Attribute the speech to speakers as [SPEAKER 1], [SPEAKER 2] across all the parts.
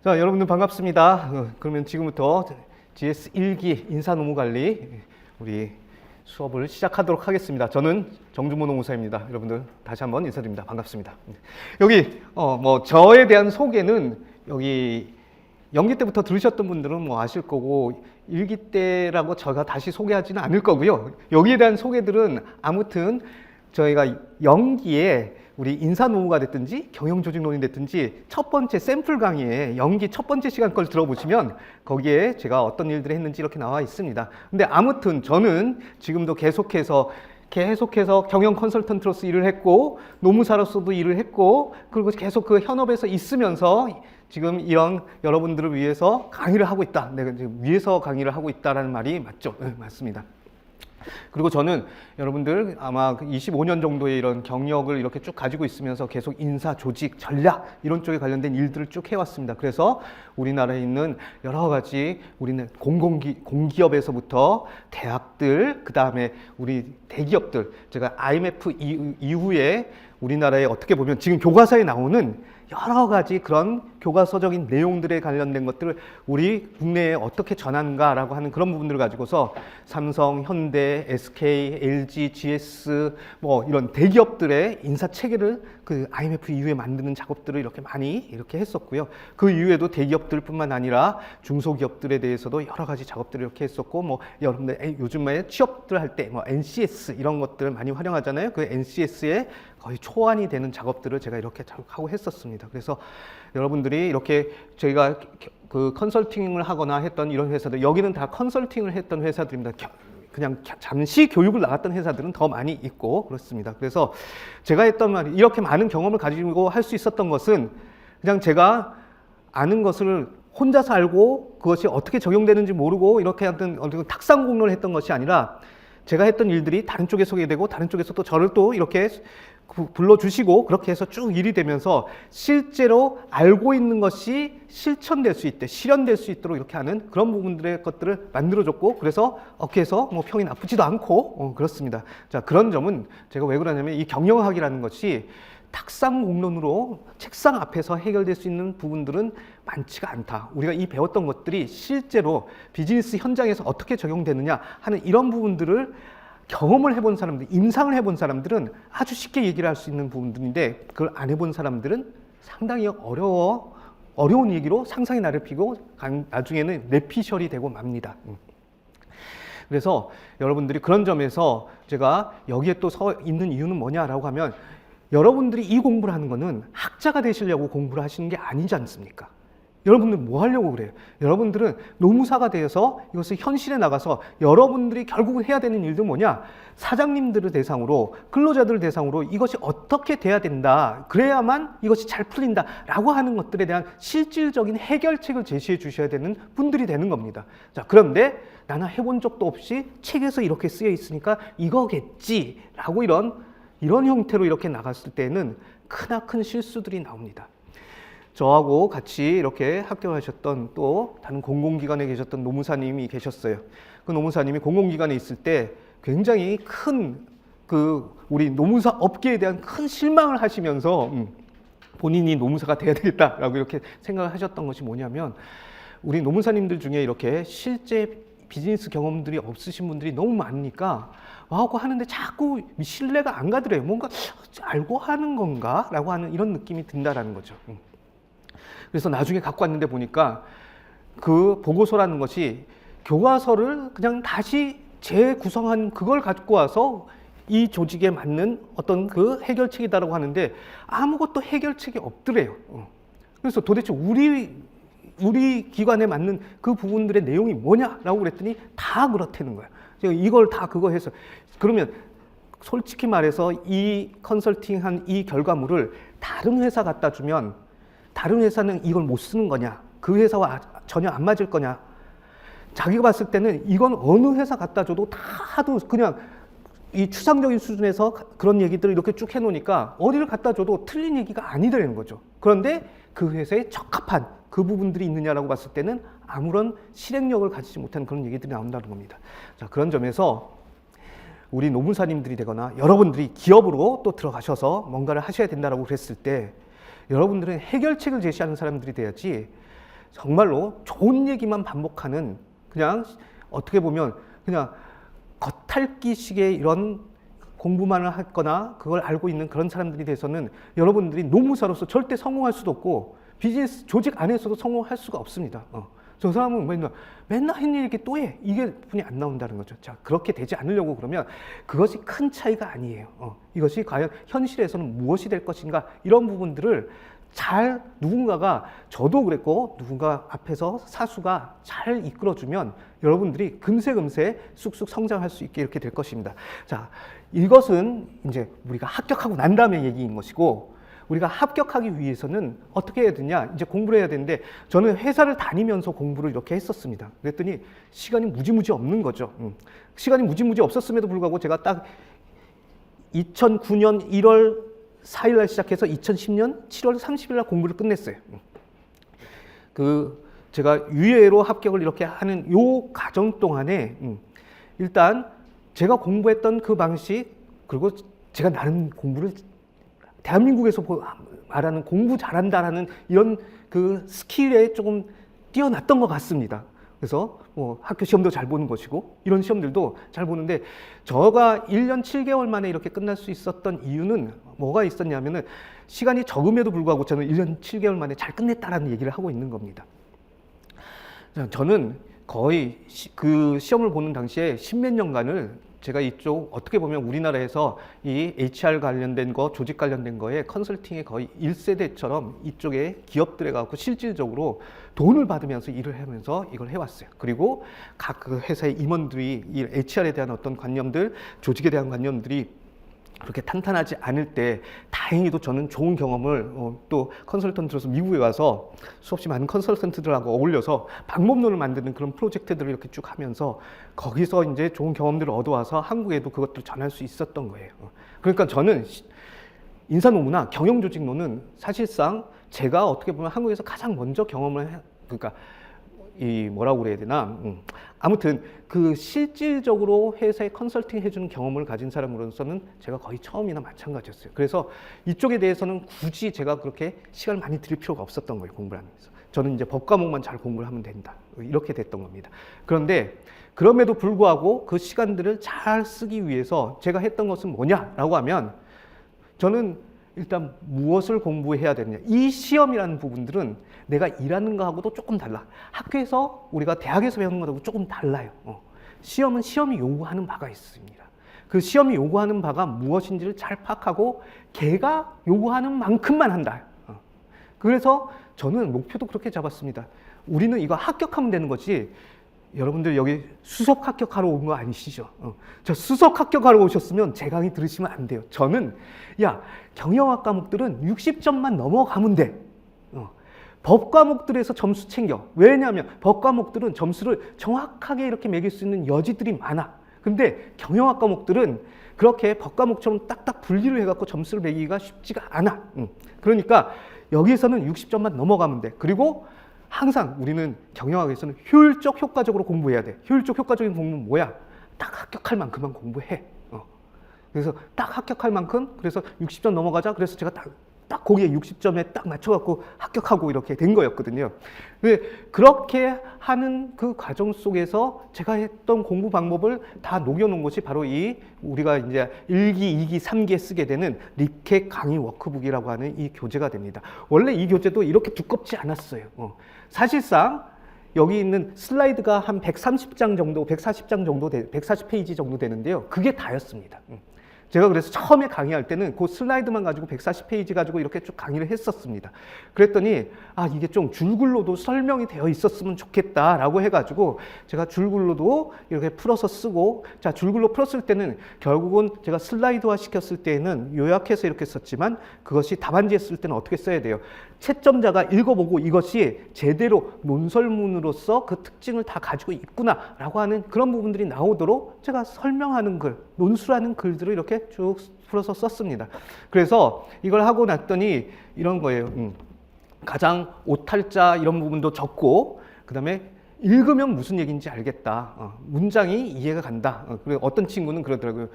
[SPEAKER 1] 자, 여러분들 반갑습니다. 그러면 지금부터 GS 1기 인사노무관리 우리 수업을 시작하도록 하겠습니다. 저는 정준모 노무사입니다. 여러분들 다시 한번 인사드립니다. 반갑습니다. 여기 저에 대한 소개는 여기 연기 때부터 들으셨던 분들은 아실 거고 1기 때라고 제가 다시 소개하지는 않을 거고요. 여기에 대한 소개들은 아무튼 저희가 연기에 우리 인사노무가 됐든지 경영조직론이 됐든지 첫 번째 샘플 강의에 연기 첫 번째 시간 걸 들어보시면 거기에 제가 어떤 일들을 했는지 이렇게 나와 있습니다. 근데 아무튼 저는 지금도 계속해서 경영 컨설턴트로서 일을 했고 노무사로서도 일을 했고 그리고 계속 그 현업에서 있으면서 지금 이런 여러분들을 위해서 강의를 하고 있다. 내가 지금 위해서 강의를 하고 있다라는 말이 맞죠? 네, 맞습니다. 그리고 저는 여러분들 아마 25년 정도의 이런 경력을 이렇게 쭉 가지고 있으면서 계속 인사, 조직, 전략 이런 쪽에 관련된 일들을 쭉 해왔습니다. 그래서 우리나라에 있는 여러 가지 우리는 공기업에서부터 대학들, 그 다음에 우리 대기업들, 제가 IMF 이후에 우리나라에 어떻게 보면 지금 교과서에 나오는 여러 가지 그런 교과서적인 내용들에 관련된 것들을 우리 국내에 어떻게 전하는가라고 하는 그런 부분들을 가지고서 삼성, 현대, SK, LG, GS 이런 대기업들의 인사 체계를 그 IMF 이후에 만드는 작업들을 이렇게 많이 이렇게 했었고요. 그 이후에도 대기업들뿐만 아니라 중소기업들에 대해서도 여러 가지 작업들을 이렇게 했었고 여러분들 요즘에 취업들 할 때 NCS 이런 것들을 많이 활용하잖아요. 그 NCS에 거의 초안이 되는 작업들을 제가 이렇게 하고 했었습니다. 그래서 여러분들이 이렇게 저희가 그 컨설팅을 하거나 했던 이런 회사들, 여기는 다 컨설팅을 했던 회사들입니다. 그냥 잠시 교육을 나갔던 회사들은 더 많이 있고 그렇습니다. 그래서 제가 했던 말이 이렇게 많은 경험을 가지고 할 수 있었던 것은 그냥 제가 아는 것을 혼자서 알고 그것이 어떻게 적용되는지 모르고 이렇게 하던 탁상 공론을 했던 것이 아니라 제가 했던 일들이 다른 쪽에 소개되고 다른 쪽에서 또 저를 또 이렇게 불러주시고 그렇게 해서 쭉 일이 되면서 실제로 알고 있는 것이 실천될 수 있게 실현될 수 있도록 이렇게 하는 그런 부분들의 것들을 만들어줬고 그래서 업계에서 평이 나쁘지도 않고 그렇습니다. 자, 그런 점은 제가 왜 그러냐면 이 경영학이라는 것이 탁상 공론으로 책상 앞에서 해결될 수 있는 부분들은 많지가 않다. 우리가 이 배웠던 것들이 실제로 비즈니스 현장에서 어떻게 적용되느냐 하는 이런 부분들을 경험을 해본 사람들, 임상을 해본 사람들은 아주 쉽게 얘기를 할 수 있는 부분들인데 그걸 안 해본 사람들은 상당히 어려운 얘기로 상상의 날을 피고 나중에는 뇌피셜이 되고 맙니다. 그래서 여러분들이 그런 점에서 제가 여기에 또 서 있는 이유는 뭐냐라고 하면 여러분들이 이 공부를 하는 거는 학자가 되시려고 공부를 하시는 게 아니지 않습니까? 여러분들 뭐 하려고 그래요? 여러분들은 노무사가 되어서 이것을 현실에 나가서 여러분들이 결국은 해야 되는 일도 뭐냐? 사장님들을 대상으로, 근로자들을 대상으로 이것이 어떻게 돼야 된다. 그래야만 이것이 잘 풀린다. 라고 하는 것들에 대한 실질적인 해결책을 제시해 주셔야 되는 분들이 되는 겁니다. 자, 그런데 나는 해본 적도 없이 책에서 이렇게 쓰여 있으니까 이거겠지. 라고 이런 형태로 이렇게 나갔을 때는 크나큰 실수들이 나옵니다. 저하고 같이 이렇게 합격하셨던 또 다른 공공기관에 계셨던 노무사님이 계셨어요. 그 노무사님이 공공기관에 있을 때 굉장히 큰 우리 노무사 업계에 대한 큰 실망을 하시면서 본인이 노무사가 돼야 되겠다라고 이렇게 생각을 하셨던 것이 뭐냐면 우리 노무사님들 중에 이렇게 실제 비즈니스 경험들이 없으신 분들이 너무 많으니까 하고 하는데 자꾸 신뢰가 안 가더래요. 뭔가 알고 하는 건가? 라고 하는 이런 느낌이 든다라는 거죠. 그래서 나중에 갖고 왔는데 보니까 그 보고서라는 것이 교과서를 그냥 다시 재구성한 그걸 갖고 와서 이 조직에 맞는 어떤 그 해결책이다라고 하는데 아무것도 해결책이 없더래요. 그래서 도대체 우리 기관에 맞는 그 부분들의 내용이 뭐냐라고 그랬더니 다 그렇다는 거야. 이걸 다 그거 해서 그러면 솔직히 말해서 이 컨설팅한 이 결과물을 다른 회사 갖다 주면 다른 회사는 이걸 못 쓰는 거냐? 그 회사와 전혀 안 맞을 거냐? 자기가 봤을 때는 이건 어느 회사 갖다 줘도 다 하도 그냥 이 추상적인 수준에서 그런 얘기들을 이렇게 쭉 해놓으니까 어디를 갖다 줘도 틀린 얘기가 아니더라는 거죠. 그런데 그 회사에 적합한 그 부분들이 있느냐라고 봤을 때는 아무런 실행력을 가지지 못한 그런 얘기들이 나온다는 겁니다. 자, 그런 점에서 우리 노무사님들이 되거나 여러분들이 기업으로 또 들어가셔서 뭔가를 하셔야 된다라고 그랬을 때 여러분들은 해결책을 제시하는 사람들이 돼야지 정말로 좋은 얘기만 반복하는 그냥 어떻게 보면 그냥 겉핥기식의 이런 공부만을 하거나 그걸 알고 있는 그런 사람들이 돼서는 여러분들이 노무사로서 절대 성공할 수도 없고 비즈니스 조직 안에서도 성공할 수가 없습니다. 저 사람은 맨날 했니 이렇게 또 해. 이게 분이 안 나온다는 거죠. 자, 그렇게 되지 않으려고 그러면 그것이 큰 차이가 아니에요. 이것이 과연 현실에서는 무엇이 될 것인가 이런 부분들을 잘 누군가가 저도 그랬고 누군가 앞에서 사수가 잘 이끌어주면 여러분들이 금세 쑥쑥 성장할 수 있게 이렇게 될 것입니다. 자, 이것은 이제 우리가 합격하고 난 다음에 얘기인 것이고 우리가 합격하기 위해서는 어떻게 해야 되냐 이제 공부를 해야 되는데 저는 회사를 다니면서 공부를 이렇게 했었습니다. 그랬더니 시간이 무지무지 없는 거죠. 시간이 무지무지 없었음에도 불구하고 제가 딱 2009년 1월 4일 날 시작해서 2010년 7월 30일 날 공부를 끝냈어요. 제가 유예로 합격을 이렇게 하는 요 과정 동안에 일단 제가 공부했던 그 방식 그리고 제가 나름 공부를 대한민국에서 말하는 공부 잘한다라는 이런 그 스킬에 조금 뛰어났던 것 같습니다. 그래서 학교 시험도 잘 보는 것이고 이런 시험들도 잘 보는데 저가 1년 7개월 만에 이렇게 끝날 수 있었던 이유는 뭐가 있었냐면은 시간이 적음에도 불구하고 저는 1년 7개월 만에 잘 끝냈다라는 얘기를 하고 있는 겁니다. 저는 거의 그 시험을 보는 당시에 10몇 년간을 제가 이쪽 어떻게 보면 우리나라에서 이 HR 관련된 거, 조직 관련된 거에 컨설팅의 거의 1세대처럼 이쪽에 기업들에 가고 실질적으로 돈을 받으면서 일을 하면서 이걸 해왔어요. 그리고 각 그 회사의 임원들이 이 HR에 대한 어떤 관념들, 조직에 대한 관념들이 그렇게 탄탄하지 않을 때 다행히도 저는 좋은 경험을 또 컨설턴트로서 미국에 가서 수없이 많은 컨설턴트들하고 어울려서 방법론을 만드는 그런 프로젝트들을 이렇게 쭉 하면서 거기서 이제 좋은 경험들을 얻어와서 한국에도 그것들을 전할 수 있었던 거예요. 그러니까 저는 인사노무나 경영조직론은 사실상 제가 어떻게 보면 한국에서 가장 먼저 경험을 그러니까 이 뭐라고 그래야 되나 아무튼 그 실질적으로 회사에 컨설팅 해주는 경험을 가진 사람으로서는 제가 거의 처음이나 마찬가지였어요. 그래서 이쪽에 대해서는 굳이 제가 그렇게 시간을 많이 들일 필요가 없었던 거예요. 공부를 하면서 저는 이제 법 과목만 잘 공부를 하면 된다 이렇게 됐던 겁니다. 그런데 그럼에도 불구하고 그 시간들을 잘 쓰기 위해서 제가 했던 것은 뭐냐라고 하면 저는 일단 무엇을 공부해야 되느냐 이 시험이라는 부분들은 내가 일하는 거하고도 조금 달라. 학교에서 우리가 대학에서 배우는 거하고 조금 달라요. 시험은 시험이 요구하는 바가 있습니다. 그 시험이 요구하는 바가 무엇인지를 잘 파악하고 걔가 요구하는 만큼만 한다. 그래서 저는 목표도 그렇게 잡았습니다. 우리는 이거 합격하면 되는 거지 여러분들 여기 수석 합격하러 온 거 아니시죠? 저 수석 합격하러 오셨으면 제 강의 들으시면 안 돼요. 저는 경영학 과목들은 60점만 넘어가면 돼. 법 과목들에서 점수 챙겨. 왜냐하면 법 과목들은 점수를 정확하게 이렇게 매길 수 있는 여지들이 많아. 근데 경영학 과목들은 그렇게 법 과목처럼 딱딱 분리를 해갖고 점수를 매기기가 쉽지가 않아. 그러니까 여기서는 60점만 넘어가면 돼. 그리고 항상 우리는 경영학에서는 효율적 효과적으로 공부해야 돼. 효율적 효과적인 공부는 뭐야? 딱 합격할 만큼만 공부해. 그래서 딱 합격할 만큼 그래서 60점 넘어가자. 그래서 제가 딱 거기에 60점에 딱 맞춰갖고 합격하고 이렇게 된 거였거든요. 그렇게 하는 그 과정 속에서 제가 했던 공부 방법을 다 녹여놓은 것이 바로 이 우리가 이제 1기, 2기, 3기에 쓰게 되는 리캣 강의 워크북이라고 하는 이 교재가 됩니다. 원래 이 교재도 이렇게 두껍지 않았어요. 사실상 여기 있는 슬라이드가 한 130장 정도, 140장 정도, 140페이지 정도 되는데요. 그게 다였습니다. 제가 그래서 처음에 강의할 때는 그 슬라이드만 가지고 140페이지 가지고 이렇게 쭉 강의를 했었습니다. 그랬더니 이게 좀 줄글로도 설명이 되어 있었으면 좋겠다라고 해가지고 제가 줄글로도 이렇게 풀어서 쓰고 자 줄글로 풀었을 때는 결국은 제가 슬라이드화 시켰을 때는 요약해서 이렇게 썼지만 그것이 답안지에 쓸 때는 어떻게 써야 돼요? 채점자가 읽어보고 이것이 제대로 논설문으로서 그 특징을 다 가지고 있구나라고 하는 그런 부분들이 나오도록 제가 설명하는 글, 논술하는 글들을 이렇게 쭉 풀어서 썼습니다. 그래서 이걸 하고 났더니 이런 거예요. 가장 오탈자 이런 부분도 적고 그 다음에 읽으면 무슨 얘기인지 알겠다. 문장이 이해가 간다. 그리고 어떤 친구는 그러더라고요.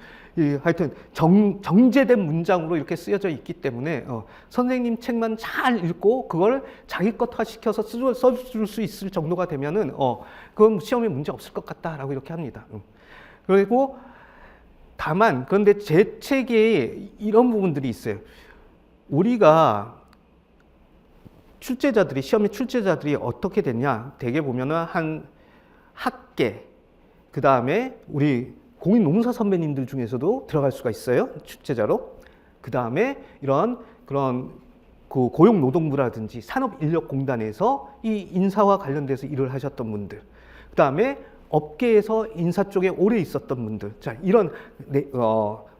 [SPEAKER 1] 하여튼 정제된 문장으로 이렇게 쓰여져 있기 때문에 선생님 책만 잘 읽고 그걸 자기 것화 시켜서 써줄 수 있을 정도가 되면은 그건 시험에 문제 없을 것 같다라고 이렇게 합니다. 그리고 다만 그런데 제 책에 이런 부분들이 있어요. 우리가 출제자들이 시험의 출제자들이 어떻게 됐냐? 대개 보면은 한 학계, 그 다음에 우리 공인노무사 선배님들 중에서도 들어갈 수가 있어요. 출제자로. 그 다음에 이런 그런 그 고용노동부라든지 산업인력공단에서 이 인사와 관련돼서 일을 하셨던 분들. 그 다음에 업계에서 인사 쪽에 오래 있었던 분들. 자, 이런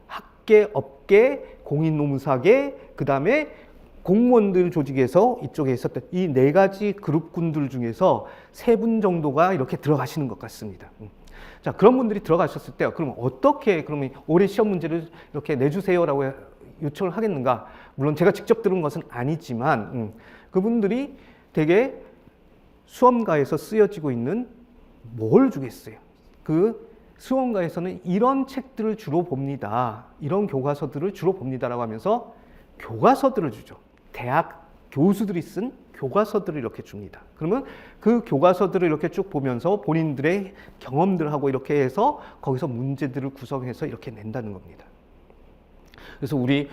[SPEAKER 1] 학계, 업계, 공인노무사계, 그 다음에 공무원들 조직에서 이쪽에 있었던 이 네 가지 그룹군들 중에서 3분 정도가 이렇게 들어가시는 것 같습니다. 자, 그런 분들이 들어가셨을 때, 그럼 어떻게, 그러면 올해 시험 문제를 이렇게 내주세요라고 요청을 하겠는가? 물론 제가 직접 들은 것은 아니지만, 그분들이 되게 수험가에서 쓰여지고 있는 뭘 주겠어요? 그 수험가에서는 이런 책들을 주로 봅니다. 이런 교과서들을 주로 봅니다라고 하면서 교과서들을 주죠. 대학 교수들이 쓴 교과서들을 이렇게 줍니다. 그러면 그 교과서들을 이렇게 쭉 보면서 본인들의 경험들하고 이렇게 해서 거기서 문제들을 구성해서 이렇게 낸다는 겁니다. 그래서 우리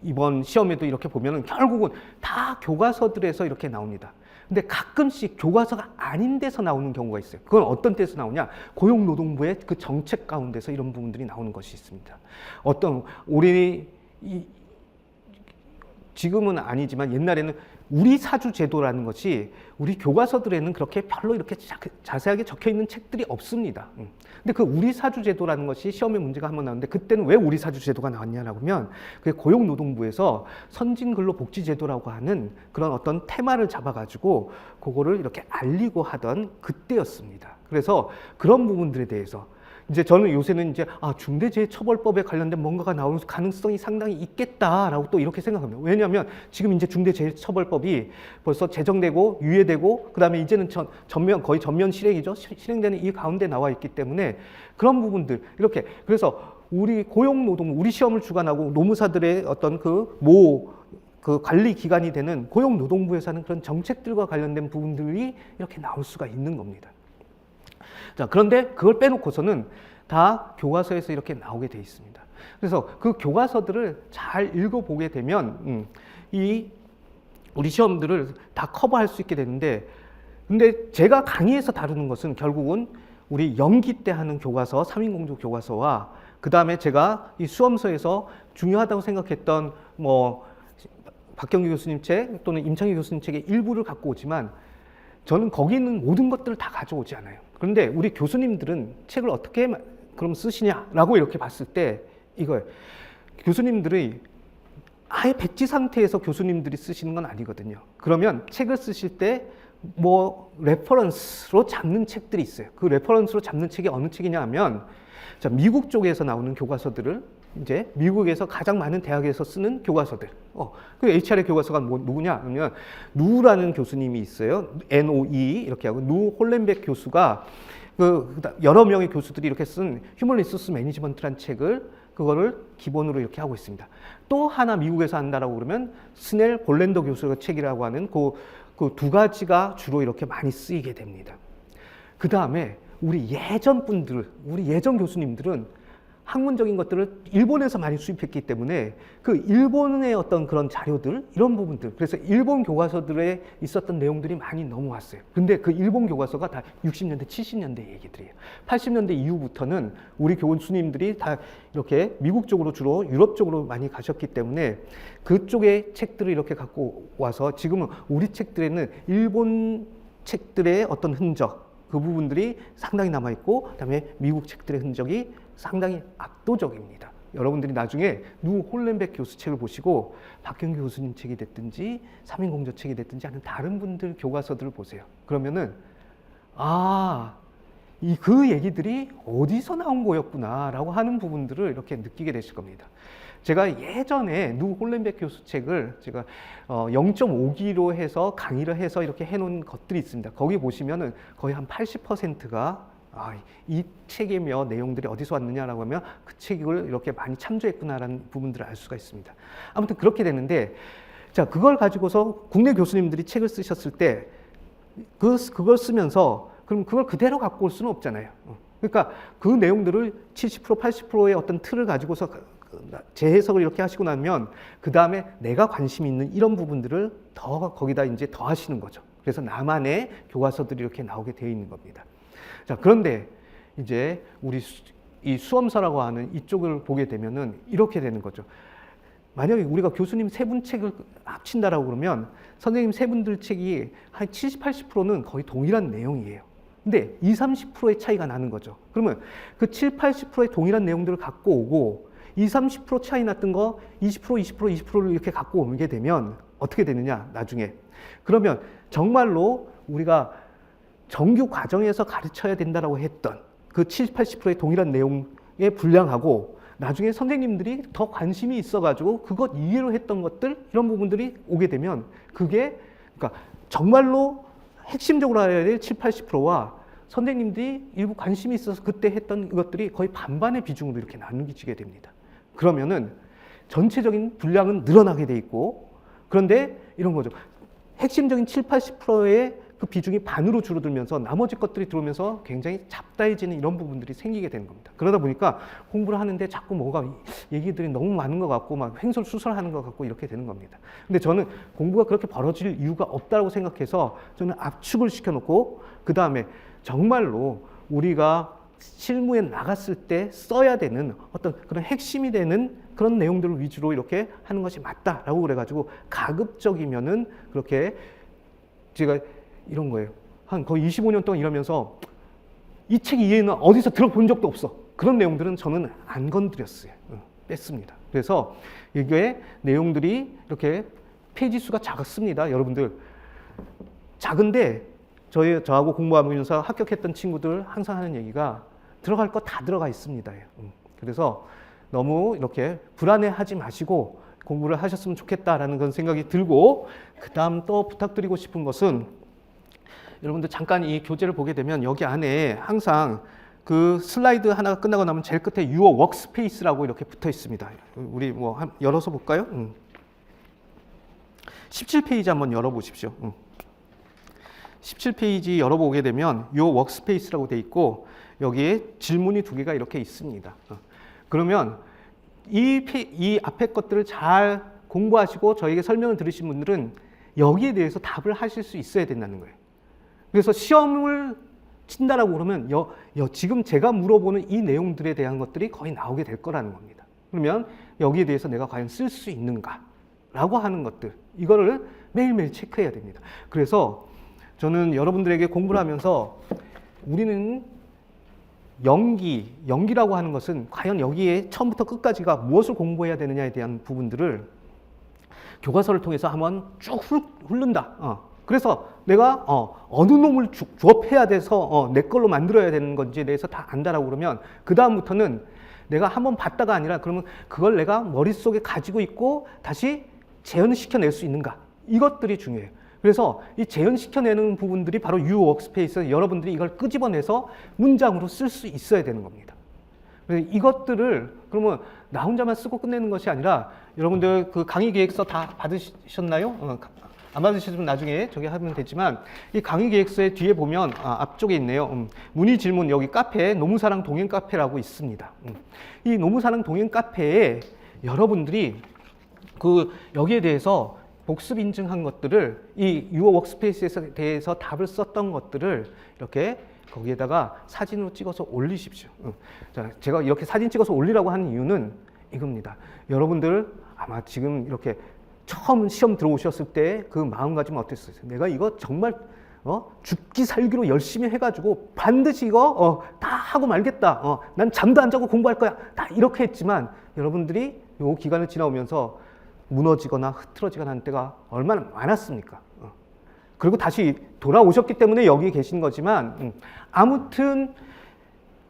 [SPEAKER 1] 이번 시험에도 이렇게 보면은 결국은 다 교과서들에서 이렇게 나옵니다. 근데 가끔씩 교과서가 아닌 데서 나오는 경우가 있어요. 그건 어떤 데서 나오냐? 고용노동부의 그 정책 가운데서 이런 부분들이 나오는 것이 있습니다. 우리 지금은 아니지만 옛날에는 우리 사주 제도라는 것이 우리 교과서들에는 그렇게 별로 이렇게 자세하게 적혀 있는 책들이 없습니다. 근데 그 우리 사주 제도라는 것이 시험에 문제가 한번 나오는데 그때는 왜 우리 사주 제도가 나왔냐라고 하면 그 고용노동부에서 선진근로복지 제도라고 하는 그런 어떤 테마를 잡아가지고 그거를 이렇게 알리고 하던 그때였습니다. 그래서 그런 부분들에 대해서 이제 저는 요새는 이제 중대재해처벌법에 관련된 뭔가가 나올 가능성이 상당히 있겠다라고 또 이렇게 생각합니다. 왜냐하면 지금 이제 중대재해처벌법이 벌써 제정되고 유예되고 그다음에 이제는 거의 전면 실행이죠. 실행되는 이 가운데 나와 있기 때문에 그런 부분들 이렇게 그래서 우리 고용노동 우리 시험을 주관하고 노무사들의 어떤 그 관리 기관이 되는 고용노동부에서 하는 그런 정책들과 관련된 부분들이 이렇게 나올 수가 있는 겁니다. 자, 그런데 그걸 빼놓고서는 다 교과서에서 이렇게 나오게 돼 있습니다. 그래서 그 교과서들을 잘 읽어보게 되면 우리 시험들을 다 커버할 수 있게 되는데 근데 제가 강의에서 다루는 것은 결국은 우리 연기 때 하는 교과서, 3인공조 교과서와 그 다음에 제가 이 수험서에서 중요하다고 생각했던 박경규 교수님 책 또는 임창희 교수님 책의 일부를 갖고 오지만 저는 거기 있는 모든 것들을 다 가져오지 않아요. 그런데 우리 교수님들은 책을 어떻게 그럼 쓰시냐라고 이렇게 봤을 때 이거예요. 교수님들이 아예 백지 상태에서 교수님들이 쓰시는 건 아니거든요. 그러면 책을 쓰실 때 레퍼런스로 잡는 책들이 있어요. 그 레퍼런스로 잡는 책이 어느 책이냐 하면 자, 미국 쪽에서 나오는 교과서들을 이제 미국에서 가장 많은 대학에서 쓰는 교과서들. 그 HR의 교과서가 누구냐? 그러면 누라는 교수님이 있어요. NOE 이렇게 하고 누 홀렌백 교수가 여러 명의 교수들이 이렇게 쓴 휴먼 리소스 매니지먼트라는 책을 그거를 기본으로 이렇게 하고 있습니다. 또 하나 미국에서 한다라고 그러면 스넬 볼랜더 교수의 책이라고 하는 그 두 가지가 주로 이렇게 많이 쓰이게 됩니다. 그 다음에 우리 예전 교수님들은 학문적인 것들을 일본에서 많이 수입했기 때문에 그 일본의 어떤 그런 자료들 이런 부분들 그래서 일본 교과서들에 있었던 내용들이 많이 넘어왔어요. 근데 그 일본 교과서가 다 60년대 70년대 얘기들이에요. 80년대 이후부터는 우리 교수님들이 다 이렇게 미국 쪽으로 주로 유럽 쪽으로 많이 가셨기 때문에 그쪽의 책들을 이렇게 갖고 와서 지금은 우리 책들에는 일본 책들의 어떤 흔적 그 부분들이 상당히 남아있고 그다음에 미국 책들의 흔적이 상당히 압도적입니다. 여러분들이 나중에 누 홀렌백 교수 책을 보시고 박경규 교수님 책이 됐든지 3인공조 책이 됐든지 하는 다른 분들 교과서들을 보세요. 그러면은 그 얘기들이 어디서 나온 거였구나 라고 하는 부분들을 이렇게 느끼게 되실 겁니다. 제가 예전에 누 홀렌백 교수 책을 제가 0.5기로 해서 강의를 해서 이렇게 해놓은 것들이 있습니다. 거기 보시면은 거의 한 80%가 이 책의 몇 내용들이 어디서 왔느냐라고 하면 그 책을 이렇게 많이 참조했구나라는 부분들을 알 수가 있습니다. 아무튼 그렇게 되는데, 자, 그걸 가지고서 국내 교수님들이 책을 쓰셨을 때 그걸 쓰면서 그럼 그걸 그대로 갖고 올 수는 없잖아요. 그러니까 그 내용들을 70%, 80%의 어떤 틀을 가지고서 재해석을 이렇게 하시고 나면 그 다음에 내가 관심 있는 이런 부분들을 더 거기다 이제 더 하시는 거죠. 그래서 나만의 교과서들이 이렇게 나오게 되어 있는 겁니다. 자, 그런데 이제 우리 이 수험서라고 하는 이쪽을 보게 되면은 이렇게 되는 거죠. 만약에 우리가 교수님 세 분 책을 합친다라고 그러면 선생님 세 분들 책이 한 70, 80%는 거의 동일한 내용이에요. 근데 20, 30%의 차이가 나는 거죠. 그러면 그 7, 80%의 동일한 내용들을 갖고 오고 20, 30% 차이 났던 거 20%, 20%, 20%를 이렇게 갖고 오게 되면 어떻게 되느냐, 나중에. 그러면 정말로 우리가 정규 과정에서 가르쳐야 된다라고 했던 그 70, 80%의 동일한 내용에 불량하고 나중에 선생님들이 더 관심이 있어가지고 그것 이해로 했던 것들, 이런 부분들이 오게 되면 그게 그러니까 정말로 핵심적으로 알아야 될 7, 80%와 선생님들이 일부 관심이 있어서 그때 했던 것들이 거의 반반의 비중으로 이렇게 나누어지게 됩니다. 그러면은 전체적인 분량은 늘어나게 돼 있고, 그런데 이런 거죠. 핵심적인 7, 80%의 그 비중이 반으로 줄어들면서 나머지 것들이 들어오면서 굉장히 잡다해지는 이런 부분들이 생기게 되는 겁니다. 그러다 보니까 공부를 하는데 자꾸 뭐가 얘기들이 너무 많은 것 같고 막 횡설수설하는 것 같고 이렇게 되는 겁니다. 근데 저는 공부가 그렇게 벌어질 이유가 없다고 생각해서 저는 압축을 시켜놓고 그 다음에 정말로 우리가 실무에 나갔을 때 써야 되는 어떤 그런 핵심이 되는 그런 내용들을 위주로 이렇게 하는 것이 맞다라고 그래가지고 가급적이면은 그렇게 제가 이런 거예요. 한 거의 25년 동안 일하면서 이 책 이해는 어디서 들어본 적도 없어. 그런 내용들은 저는 안 건드렸어요. 뺐습니다. 그래서 이게 내용들이 이렇게 페이지 수가 작았습니다. 여러분들. 작은데 저하고 공부하면서 합격했던 친구들 항상 하는 얘기가 들어갈 거 다 들어가 있습니다. 그래서 너무 이렇게 불안해하지 마시고 공부를 하셨으면 좋겠다라는 그런 생각이 들고, 그 다음 또 부탁드리고 싶은 것은 여러분들 잠깐 이 교재를 보게 되면 여기 안에 항상 그 슬라이드 하나가 끝나고 나면 제일 끝에 Your Workspace라고 이렇게 붙어 있습니다. 우리 뭐 열어서 볼까요? 17페이지 한번 열어보십시오. 17페이지 열어보게 되면 Your Workspace라고 돼 있고 여기에 질문이 두 개가 이렇게 있습니다. 그러면 이 앞에 것들을 잘 공부하시고 저에게 설명을 들으신 분들은 여기에 대해서 답을 하실 수 있어야 된다는 거예요. 그래서 시험을 친다라고 그러면 지금 제가 물어보는 이 내용들에 대한 것들이 거의 나오게 될 거라는 겁니다. 그러면 여기에 대해서 내가 과연 쓸 수 있는가라고 하는 것들, 이거를 매일매일 체크해야 됩니다. 그래서 저는 여러분들에게 공부를 하면서 우리는 연기라고 하는 것은 과연 여기에 처음부터 끝까지가 무엇을 공부해야 되느냐에 대한 부분들을 교과서를 통해서 한번 쭉 훑는다. 그래서 내가 어느 놈을 조업해야 돼서 내 걸로 만들어야 되는 건지에 대해서 다 안다라고 그러면 그 다음부터는 내가 한번 봤다가 아니라 그러면 그걸 내가 머릿속에 가지고 있고 다시 재현시켜낼 수 있는가, 이것들이 중요해요. 그래서 이 재현시켜내는 부분들이 바로 Your Workspace, 여러분들이 이걸 끄집어내서 문장으로 쓸 수 있어야 되는 겁니다. 그래서 이것들을 그러면 나 혼자만 쓰고 끝내는 것이 아니라 여러분들 그 강의 계획서 다 받으셨나요? 안 받으시면 나중에 저기 하면 되지만 이 강의 계획서의 뒤에 보면 앞쪽에 있네요. 문의 질문, 여기 카페 노무사랑 동행 카페라고 있습니다. 이 노무사랑 동행 카페에 여러분들이 그 여기에 대해서 복습 인증한 것들을 이 Your Workspace에 대해서 답을 썼던 것들을 이렇게 거기에다가 사진으로 찍어서 올리십시오. 자, 제가 이렇게 사진 찍어서 올리라고 하는 이유는 이겁니다. 여러분들 아마 지금 이렇게 처음 시험 들어오셨을 때 그 마음가짐은 어땠어요? 내가 이거 정말 죽기 살기로 열심히 해가지고 반드시 이거 다 하고 말겠다. 난 잠도 안 자고 공부할 거야. 다 이렇게 했지만 여러분들이 이 기간을 지나오면서 무너지거나 흐트러지거나 하는 때가 얼마나 많았습니까? 그리고 다시 돌아오셨기 때문에 여기 계신 거지만 아무튼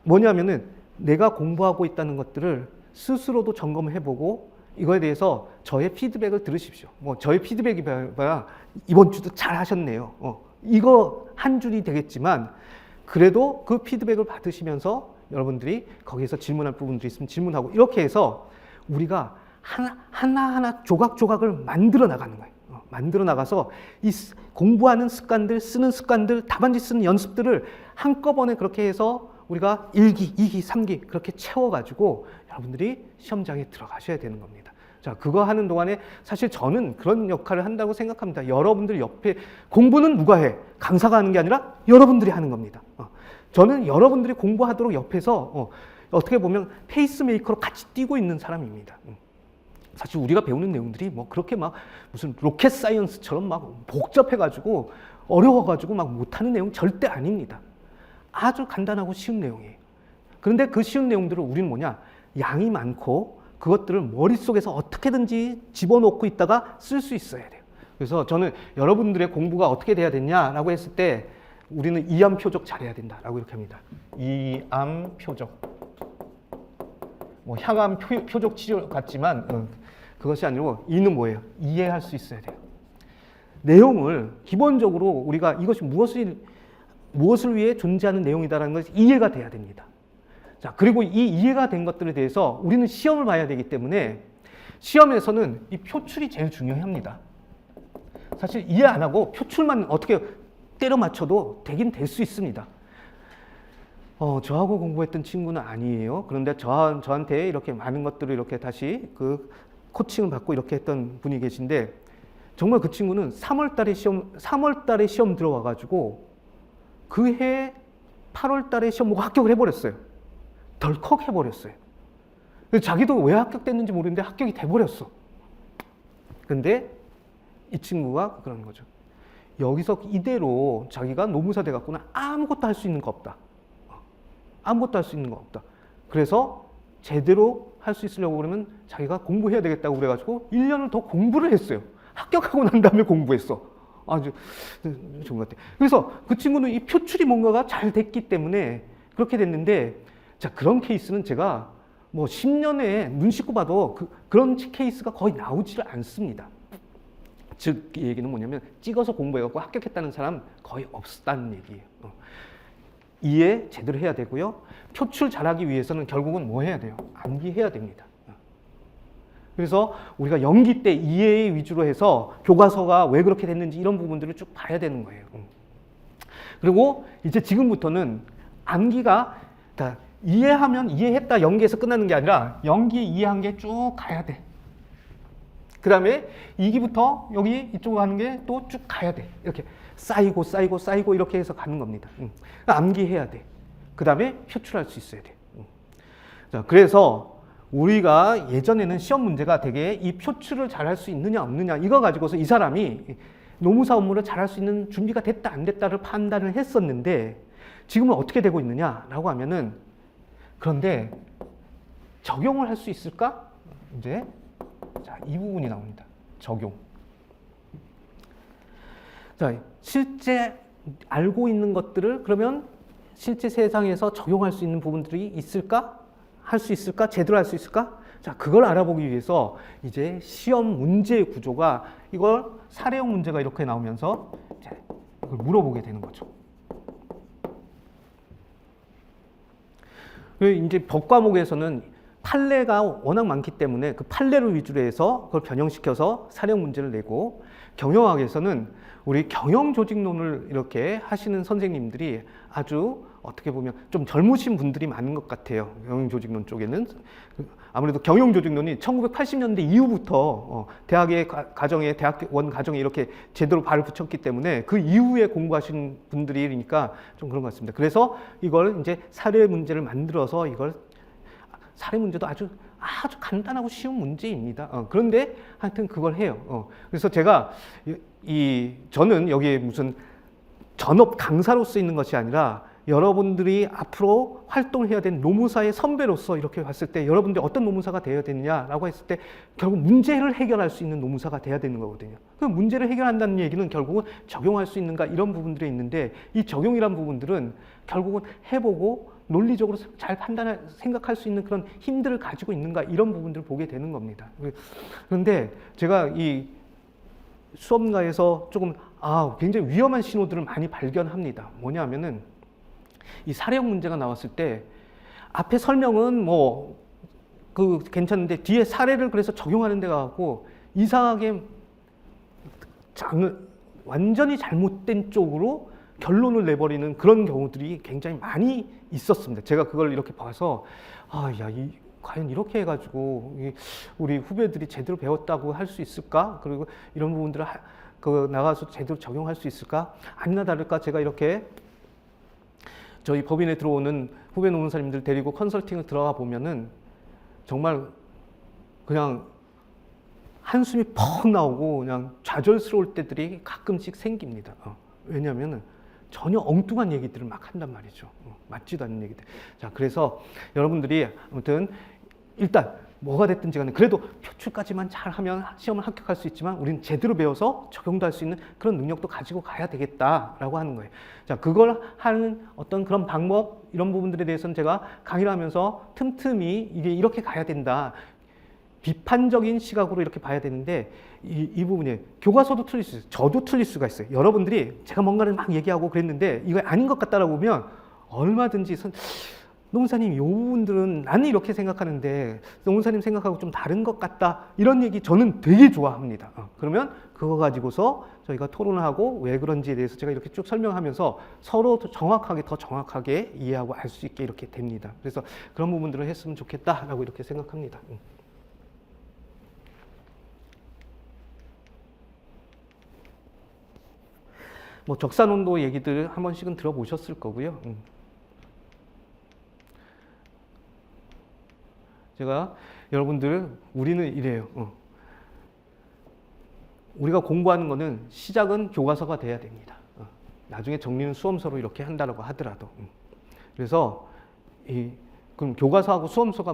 [SPEAKER 1] 뭐냐면은 내가 공부하고 있다는 것들을 스스로도 점검해보고 이거에 대해서 저의 피드백을 들으십시오. 뭐 저의 피드백이 봐야 이번 주도 잘 하셨네요. 이거 한 줄이 되겠지만 그래도 그 피드백을 받으시면서 여러분들이 거기에서 질문할 부분들이 있으면 질문하고 이렇게 해서 우리가 하나하나 조각조각을 만들어 나가는 거예요. 만들어 나가서 이 공부하는 습관들, 쓰는 습관들, 답안지 쓰는 연습들을 한꺼번에 그렇게 해서 우리가 1기, 2기, 3기 그렇게 채워가지고 여러분들이 시험장에 들어가셔야 되는 겁니다. 자, 그거 하는 동안에 사실 저는 그런 역할을 한다고 생각합니다. 여러분들 옆에 공부는 누가 해? 강사가 하는 게 아니라 여러분들이 하는 겁니다. 저는 여러분들이 공부하도록 옆에서 어떻게 보면 페이스메이커로 같이 뛰고 있는 사람입니다. 사실 우리가 배우는 내용들이 뭐 그렇게 막 무슨 로켓 사이언스처럼 막 복잡해가지고 어려워가지고 막 못하는 내용 절대 아닙니다. 아주 간단하고 쉬운 내용이에요. 그런데 그 쉬운 내용들을 우리는 뭐냐? 양이 많고 그것들을 머릿속에서 어떻게든지 집어넣고 있다가 쓸 수 있어야 돼요. 그래서 저는 여러분들의 공부가 어떻게 돼야 되냐라고 했을 때 우리는 이암 표적 잘해야 된다라고 이렇게 합니다. 이암 표적. 뭐 향암 표적 치료 같지만 그것이 아니고 이는 뭐예요? 이해할 수 있어야 돼요. 내용을 기본적으로 우리가 이것이 무엇을 위해 존재하는 내용이다라는 것이 이해가 돼야 됩니다. 자, 그리고 이 이해가 된 것들에 대해서 우리는 시험을 봐야 되기 때문에 시험에서는 이 표출이 제일 중요합니다. 사실 이해 안 하고 표출만 어떻게 때려 맞춰도 되긴 될 수 있습니다. 저하고 공부했던 친구는 아니에요. 그런데 저한테 이렇게 많은 것들을 이렇게 다시 그 코칭을 받고 이렇게 했던 분이 계신데 정말 그 친구는 3월 달에 시험 들어와가지고 그 해 8월 달에 시험 보고 합격을 해버렸어요. 덜컥 해버렸어요. 자기도 왜 합격됐는지 모르는데 합격이 돼버렸어. 근데 이 친구가 그러는 거죠. 여기서 이대로 자기가 노무사 돼갖고는 아무것도 할 수 있는 거 없다. 아무것도 할 수 있는 거 없다. 그래서 제대로 할 수 있으려고 그러면 자기가 공부해야 되겠다고 그래가지고 1년을 더 공부를 했어요. 합격하고 난 다음에 공부했어. 아주 좋은 것 같아요. 그래서 그 친구는 이 표출이 뭔가가 잘 됐기 때문에 그렇게 됐는데, 자, 그런 케이스는 제가 뭐 10년에 눈 씻고 봐도 그런 케이스가 거의 나오지를 않습니다. 즉, 이 얘기는 뭐냐면 찍어서 공부해갖고 합격했다는 사람 거의 없다는 얘기예요. 이해 제대로 해야 되고요. 표출 잘하기 위해서는 결국은 뭐 해야 돼요? 암기해야 됩니다. 그래서 우리가 연기 때 이해 위주로 해서 교과서가 왜 그렇게 됐는지 이런 부분들을 쭉 봐야 되는 거예요. 그리고 이제 지금부터는 암기가 다 이해하면 이해했다 연기에서 끝나는 게 아니라 연기 이해한 게 쭉 가야 돼. 그 다음에 2기부터 여기 이쪽으로 가는 게 또 쭉 가야 돼. 이렇게 쌓이고 쌓이고 쌓이고 이렇게 해서 가는 겁니다. 암기해야 돼. 그 다음에 표출할 수 있어야 돼. 자, 그래서 우리가 예전에는 시험 문제가 되게 이 표출을 잘할 수 있느냐 없느냐 이거 가지고서 이 사람이 노무사 업무를 잘할 수 있는 준비가 됐다 안 됐다를 판단을 했었는데 지금은 어떻게 되고 있느냐라고 하면은 그런데 적용을 할 수 있을까? 이제 자, 이 부분이 나옵니다. 적용. 자, 실제 알고 있는 것들을 그러면 실제 세상에서 적용할 수 있는 부분들이 있을까? 할 수 있을까? 제대로 할 수 있을까? 자, 그걸 알아보기 위해서 이제 시험 문제의 구조가 이걸 사례형 문제가 이렇게 나오면서 이걸 물어보게 되는 거죠. 이제 법 과목에서는 판례가 워낙 많기 때문에 그 판례를 위주로 해서 그걸 변형시켜서 사례형 문제를 내고, 경영학에서는 우리 경영조직론을 이렇게 하시는 선생님들이 아주 어떻게 보면 좀 젊으신 분들이 많은 것 같아요. 경영조직론 쪽에는. 아무래도 경영조직론이 1980년대 이후부터 대학의 가정에, 대학원 가정에 이렇게 제대로 발을 붙였기 때문에 그 이후에 공부하신 분들이니까 좀 그런 것 같습니다. 그래서 이걸 이제 사례 문제를 만들어서 이걸 사례 문제도 아주 간단하고 쉬운 문제입니다. 그런데 하여튼 그걸 해요. 그래서 제가 저는 여기에 무슨 전업 강사로서 있는 것이 아니라 여러분들이 앞으로 활동을 해야 되는 노무사의 선배로서 이렇게 봤을 때 여러분들이 어떤 노무사가 되어야 되느냐라고 했을 때 결국 문제를 해결할 수 있는 노무사가 돼야 되는 거거든요. 그 문제를 해결한다는 얘기는 결국은 적용할 수 있는가 이런 부분들이 있는데 이 적용이란 부분들은 결국은 해보고 논리적으로 잘 생각할 수 있는 그런 힘들을 가지고 있는가 이런 부분들을 보게 되는 겁니다. 그런데 제가 이 수업가에서 조금 굉장히 위험한 신호들을 많이 발견합니다. 뭐냐면은 이 사례형 문제가 나왔을 때 앞에 설명은 괜찮은데 뒤에 사례를 그래서 적용하는 데가 갖고 이상하게 완전히 잘못된 쪽으로 결론을 내버리는 그런 경우들이 굉장히 많이 있었습니다. 제가 그걸 이렇게 봐서 과연 이렇게 해가지고 우리 후배들이 제대로 배웠다고 할 수 있을까? 그리고 이런 부분들을 나가서 제대로 적용할 수 있을까? 아니나 다를까 제가 이렇게 저희 법인에 들어오는 후배 노무사님들 데리고 컨설팅을 들어가 보면은 정말 그냥 한숨이 퍽 나오고 그냥 좌절스러울 때들이 가끔씩 생깁니다. 왜냐하면은 전혀 엉뚱한 얘기들을 막 한단 말이죠. 맞지도 않는 얘기들. 자, 그래서 여러분들이 아무튼 일단 뭐가 됐든지 간에 그래도 표출까지만 잘하면 시험을 합격할 수 있지만 우리는 제대로 배워서 적용도 할 수 있는 그런 능력도 가지고 가야 되겠다라고 하는 거예요. 자, 그걸 하는 어떤 그런 방법 이런 부분들에 대해서는 제가 강의를 하면서 틈틈이 이게 이렇게 가야 된다. 비판적인 시각으로 이렇게 봐야 되는데 이 부분이 교과서도 틀릴 수 있어요. 저도 틀릴 수가 있어요. 여러분들이 제가 뭔가를 막 얘기하고 그랬는데 이거 아닌 것 같다라고 보면 얼마든지 노무사님 이 부분들은 나는 이렇게 생각하는데 노무사님 생각하고 좀 다른 것 같다 이런 얘기 저는 되게 좋아합니다. 그러면 그거 가지고서 저희가 토론을 하고 왜 그런지에 대해서 제가 이렇게 쭉 설명하면서 서로 더 정확하게 이해하고 알 수 있게 이렇게 됩니다. 그래서 그런 부분들을 했으면 좋겠다라고 이렇게 생각합니다. 적산온도 얘기들 한 번씩은 들어보셨을 거고요. 제가 여러분들 우리는 이래요. 우리가 공부하는 거는 시작은 교과서가 돼야 됩니다. 나중에 정리는 수험서로 이렇게 한다고 하더라도. 그래서 그럼 교과서하고 수험서가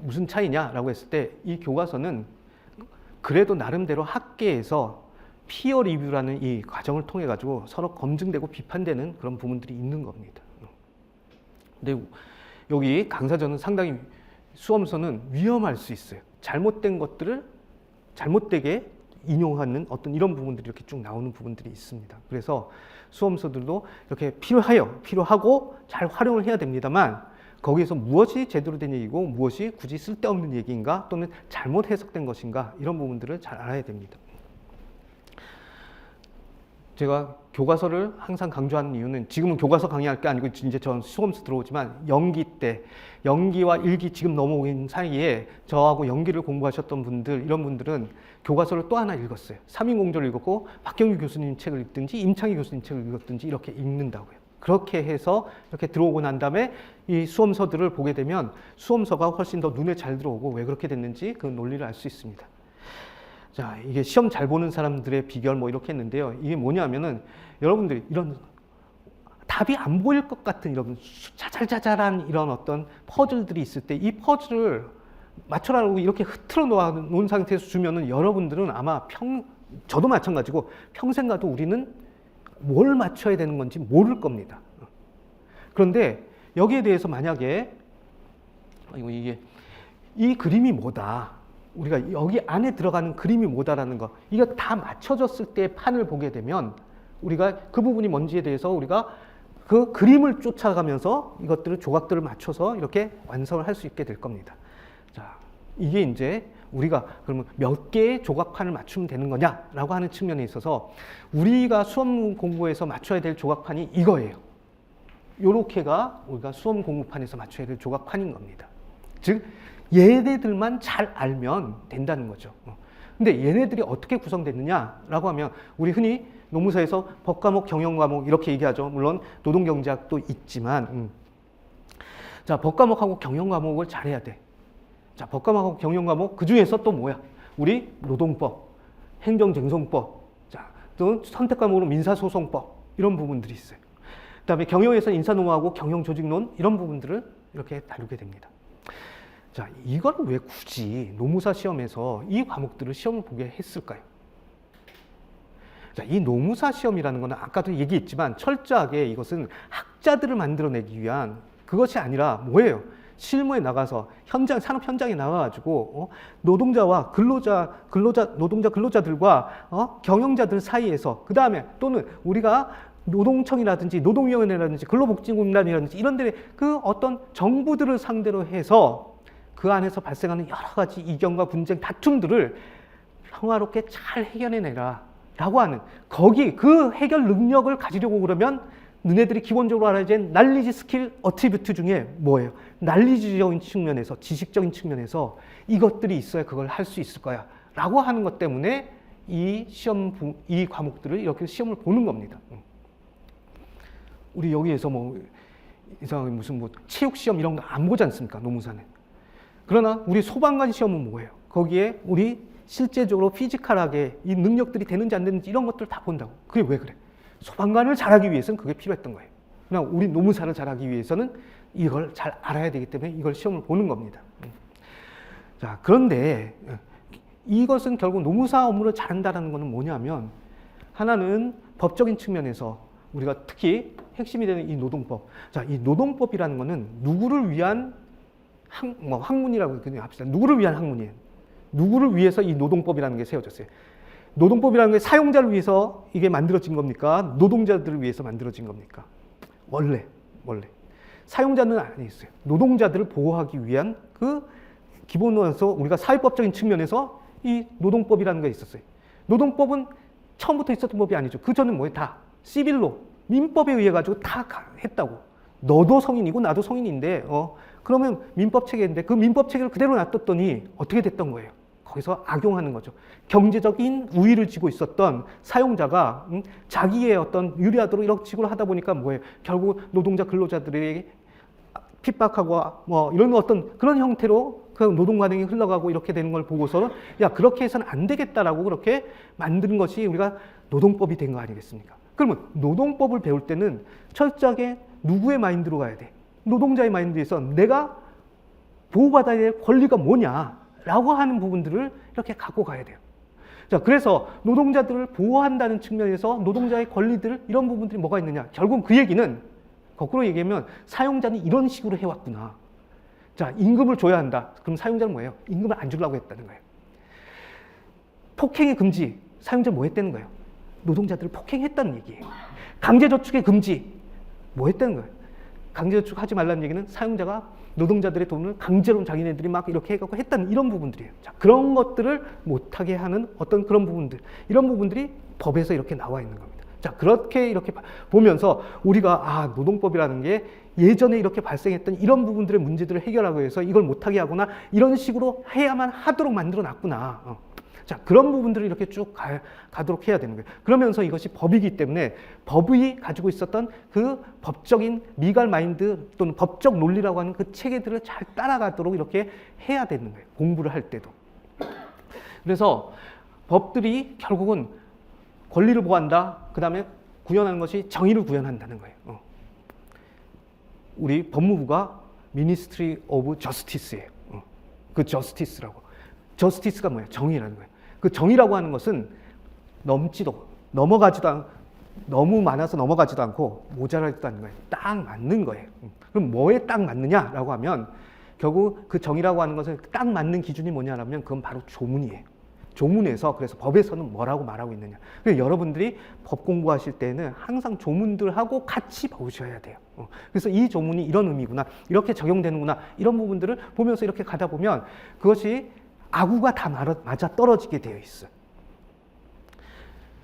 [SPEAKER 1] 무슨 차이냐라고 했을 때 이 교과서는 그래도 나름대로 학계에서 피어 리뷰라는 이 과정을 통해 가지고 서로 검증되고 비판되는 그런 부분들이 있는 겁니다. 근데 여기 강사전은 상당히 수험서는 위험할 수 있어요. 잘못된 것들을 잘못되게 인용하는 어떤 이런 부분들이 이렇게 쭉 나오는 부분들이 있습니다. 그래서 수험서들도 이렇게 필요하고 잘 활용을 해야 됩니다만 거기에서 무엇이 제대로 된 얘기고 무엇이 굳이 쓸데없는 얘기인가 또는 잘못 해석된 것인가 이런 부분들을 잘 알아야 됩니다. 제가 교과서를 항상 강조하는 이유는 지금은 교과서 강의할 게 아니고 이제 전 수험서 들어오지만 연기 때 연기와 일기 지금 넘어오는 사이에 저하고 연기를 공부하셨던 분들 이런 분들은 교과서를 또 하나 읽었어요. 삼인공조를 읽었고 박경규 교수님 책을 읽든지 임창희 교수님 책을 읽었든지 이렇게 읽는다고요. 그렇게 해서 이렇게 들어오고 난 다음에 이 수험서들을 보게 되면 수험서가 훨씬 더 눈에 잘 들어오고 왜 그렇게 됐는지 그 논리를 알 수 있습니다. 자, 이게 시험 잘 보는 사람들의 비결 이렇게 했는데요. 이게 뭐냐면은 여러분들이 이런 답이 안 보일 것 같은 이런 자잘자잘한 이런 어떤 퍼즐들이 있을 때 이 퍼즐을 맞춰라고 이렇게 흐트러 놓은 상태에서 주면은 여러분들은 아마 저도 마찬가지고 평생 가도 우리는 뭘 맞춰야 되는 건지 모를 겁니다. 그런데 여기에 대해서 만약에 이 그림이 뭐다. 우리가 여기 안에 들어가는 그림이 뭐다라는 거 이거 다 맞춰졌을 때 판을 보게 되면 우리가 그 부분이 뭔지에 대해서 우리가 그 그림을 쫓아가면서 이것들을 조각들을 맞춰서 이렇게 완성을 할 수 있게 될 겁니다. 자, 이게 이제 우리가 그러면 몇 개의 조각판을 맞추면 되는 거냐라고 하는 측면에 있어서 우리가 수험 공부에서 맞춰야 될 조각판이 이거예요. 요렇게가 우리가 수험 공부판에서 맞춰야 될 조각판인 겁니다. 즉 얘네들만 잘 알면 된다는 거죠. 근데 얘네들이 어떻게 구성됐느냐라고 하면 우리 흔히 노무사에서 법과목, 경영과목 이렇게 얘기하죠. 물론 노동경제학도 있지만 자, 법과목하고 경영과목을 잘해야 돼. 자, 법과목하고 경영과목 그 중에서 또 뭐야? 우리 노동법, 행정쟁송법, 자, 또 선택과목으로 민사소송법 이런 부분들이 있어요. 그다음에 경영에서 인사노무하고 경영조직론 이런 부분들을 이렇게 다루게 됩니다. 자, 이걸 왜 굳이 노무사 시험에서 이 과목들을 시험을 보게 했을까요? 자, 이 노무사 시험이라는 것은 아까도 얘기했지만 철저하게 이것은 학자들을 만들어내기 위한 그것이 아니라 뭐예요? 실무에 나가서 산업 현장에 나가가지고 노동자와 근로자들과 경영자들 사이에서 그 다음에 또는 우리가 노동청이라든지 노동위원회라든지 근로복지공단이라든지 이런 데에 그 어떤 정부들을 상대로 해서 그 안에서 발생하는 여러 가지 이견과 분쟁, 다툼들을 평화롭게 잘 해결해내라 라고 하는 거기 그 해결 능력을 가지려고 그러면 너네들이 기본적으로 알아야 될 날리지 스킬 어트리뷰트 중에 뭐예요? 날리지적인 측면에서 지식적인 측면에서 이것들이 있어야 그걸 할 수 있을 거야 라고 하는 것 때문에 이 과목들을 이렇게 시험을 보는 겁니다. 우리 여기에서 뭐 이상하게 무슨 뭐 체육 시험 이런 거 안 보지 않습니까? 노무사는. 그러나 우리 소방관 시험은 뭐예요? 거기에 우리 실제적으로 피지컬하게 이 능력들이 되는지 안 되는지 이런 것들 다 본다고. 그게 왜 그래? 소방관을 잘하기 위해서는 그게 필요했던 거예요. 그냥 우리 노무사를 잘하기 위해서는 이걸 잘 알아야 되기 때문에 이걸 시험을 보는 겁니다. 자, 그런데 이것은 결국 노무사 업무를 잘한다는 것은 뭐냐면 하나는 법적인 측면에서 우리가 특히 핵심이 되는 이 노동법. 자, 이 노동법이라는 것은 누구를 위한 학문이라고 그냥 합시다. 누구를 위한 학문이에요. 누구를 위해서 이 노동법이라는 게 세워졌어요. 노동법이라는 게 사용자를 위해서 이게 만들어진 겁니까? 노동자들을 위해서 만들어진 겁니까? 원래 사용자는 아니었어요. 노동자들을 보호하기 위한 그 기본으로서 우리가 사회법적인 측면에서 이 노동법이라는 게 있었어요. 노동법은 처음부터 있었던 법이 아니죠. 그 전은 뭐예요? 다 시빌로 민법에 의해 가지고 다 했다고. 너도 성인이고 나도 성인인데 그러면 민법 체계인데 그 민법 체계를 그대로 놔뒀더니 어떻게 됐던 거예요? 거기서 악용하는 거죠. 경제적인 우위를 쥐고 있었던 사용자가 자기의 어떤 유리하도록 이렇게 식으로 하다 보니까 뭐예요? 결국 노동자 근로자들에게 핍박하고 뭐 이런 어떤 그런 형태로 그 노동 관행이 흘러가고 이렇게 되는 걸 보고서 야, 그렇게 해서는 안 되겠다라고 그렇게 만드는 것이 우리가 노동법이 된 거 아니겠습니까? 그러면 노동법을 배울 때는 철저하게 누구의 마인드로 가야 돼? 노동자의 마인드에서 내가 보호받아야 될 권리가 뭐냐라고 하는 부분들을 이렇게 갖고 가야 돼요. 자, 그래서 노동자들을 보호한다는 측면에서 노동자의 권리들 이런 부분들이 뭐가 있느냐? 결국 그 얘기는 거꾸로 얘기하면 사용자는 이런 식으로 해왔구나. 자, 임금을 줘야 한다. 그럼 사용자는 뭐예요? 임금을 안 주려고 했다는 거예요. 폭행의 금지. 사용자는 뭐 했다는 거예요? 노동자들을 폭행했다는 얘기예요. 강제저축의 금지. 뭐 했다는 거예요? 강제저축하지 말라는 얘기는 사용자가 노동자들의 돈을 강제로 자기네들이 막 이렇게 해갖고 했다는 이런 부분들이에요. 자, 그런 것들을 못하게 하는 어떤 그런 부분들, 이런 부분들이 법에서 이렇게 나와 있는 겁니다. 자, 그렇게 이렇게 보면서 우리가 노동법이라는 게 예전에 이렇게 발생했던 이런 부분들의 문제들을 해결하기 위해서 이걸 못하게 하거나 이런 식으로 해야만 하도록 만들어 놨구나. 자, 그런 부분들을 이렇게 쭉 가도록 해야 되는 거예요. 그러면서 이것이 법이기 때문에 법이 가지고 있었던 그 법적인 리갈 마인드 또는 법적 논리라고 하는 그 체계들을 잘 따라가도록 이렇게 해야 되는 거예요. 공부를 할 때도. 그래서 법들이 결국은 권리를 보호한다. 그 다음에 구현하는 것이 정의를 구현한다는 거예요. 우리 법무부가 Ministry of Justice예요. 그 Justice라고. Justice가 뭐예요? 정의라는 거예요. 그 정의라고 하는 것은 넘어가지도 너무 많아서 넘어가지도 않고 모자라지도 않는 거예요. 딱 맞는 거예요. 그럼 뭐에 딱 맞느냐라고 하면 결국 그 정의라고 하는 것은 딱 맞는 기준이 뭐냐라면 그건 바로 조문이에요. 조문에서 그래서 법에서는 뭐라고 말하고 있느냐. 그래서 여러분들이 법 공부하실 때는 항상 조문들하고 같이 보셔야 돼요. 그래서 이 조문이 이런 의미구나, 이렇게 적용되는구나, 이런 부분들을 보면서 이렇게 가다 보면 그것이 아구가 다 맞아 떨어지게 되어 있어요.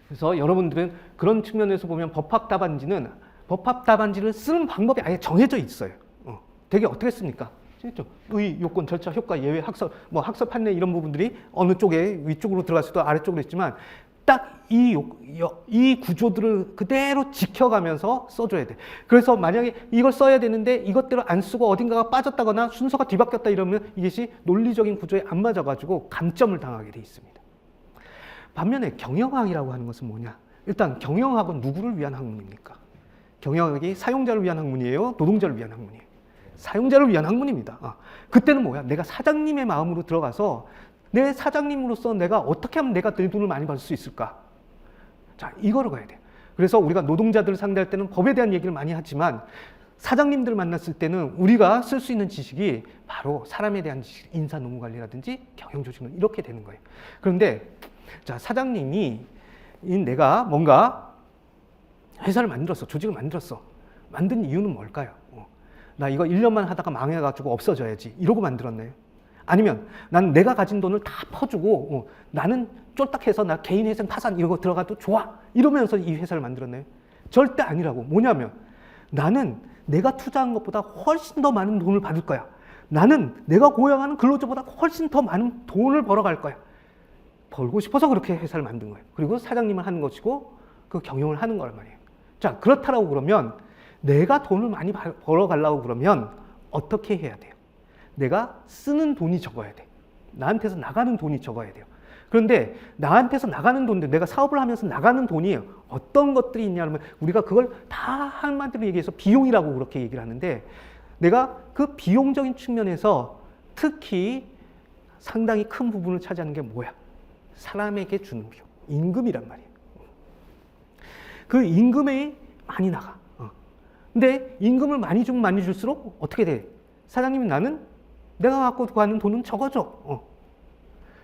[SPEAKER 1] 그래서 여러분들은 그런 측면에서 보면 법학 답안지를 쓰는 방법이 아예 정해져 있어요. 되게 어떻게 씁니까? 의, 요건, 절차, 효과, 예외, 학설, 학설 판례 이런 부분들이 어느 쪽에 위쪽으로 들어갈 수도 아래쪽으로 있지만 딱 이 구조들을 그대로 지켜가면서 써줘야 돼. 그래서 만약에 이걸 써야 되는데 이것대로 안 쓰고 어딘가가 빠졌다거나 순서가 뒤바뀌었다 이러면 이것이 논리적인 구조에 안 맞아가지고 감점을 당하게 돼 있습니다. 반면에 경영학이라고 하는 것은 뭐냐? 일단 경영학은 누구를 위한 학문입니까? 경영학이 사용자를 위한 학문이에요? 노동자를 위한 학문이에요? 사용자를 위한 학문입니다. 그때는 뭐야? 내가 사장님의 마음으로 들어가서 내 사장님으로서 내가 어떻게 하면 내가 내 돈을 많이 벌 수 있을까? 자, 이거로 가야 돼요. 그래서 우리가 노동자들을 상대할 때는 법에 대한 얘기를 많이 하지만 사장님들 만났을 때는 우리가 쓸 수 있는 지식이 바로 사람에 대한 지식, 인사노무관리라든지 경영조직론 이렇게 되는 거예요. 그런데 자, 사장님이 내가 뭔가 회사를 만들었어. 조직을 만들었어. 만든 이유는 뭘까요? 나 이거 1년만 하다가 망해가지고 없어져야지. 이러고 만들었나요? 아니면 난 내가 가진 돈을 다 퍼주고 나는 쫄딱해서 나 개인회생 파산 이런 거 들어가도 좋아. 이러면서 이 회사를 만들었나요? 절대 아니라고. 뭐냐면 나는 내가 투자한 것보다 훨씬 더 많은 돈을 받을 거야. 나는 내가 고용하는 근로자보다 훨씬 더 많은 돈을 벌어갈 거야. 벌고 싶어서 그렇게 회사를 만든 거예요. 그리고 사장님을 하는 것이고 그 경영을 하는 거란 말이에요. 자, 그렇다라고 그러면 내가 돈을 많이 벌어가려고 그러면 어떻게 해야 돼요? 내가 쓰는 돈이 적어야 돼. 나한테서 나가는 돈이 적어야 돼요. 그런데 나한테서 나가는 돈인데 내가 사업을 하면서 나가는 돈이 어떤 것들이 있냐면 우리가 그걸 다 한마디로 얘기해서 비용이라고 그렇게 얘기를 하는데 내가 그 비용적인 측면에서 특히 상당히 큰 부분을 차지하는 게 뭐야? 사람에게 주는 비용, 임금이란 말이에요. 그 임금이 많이 나가. 근데 임금을 많이 주면 많이 줄수록 어떻게 돼? 사장님이 나는 내가 갖고 가는 돈은 적어져.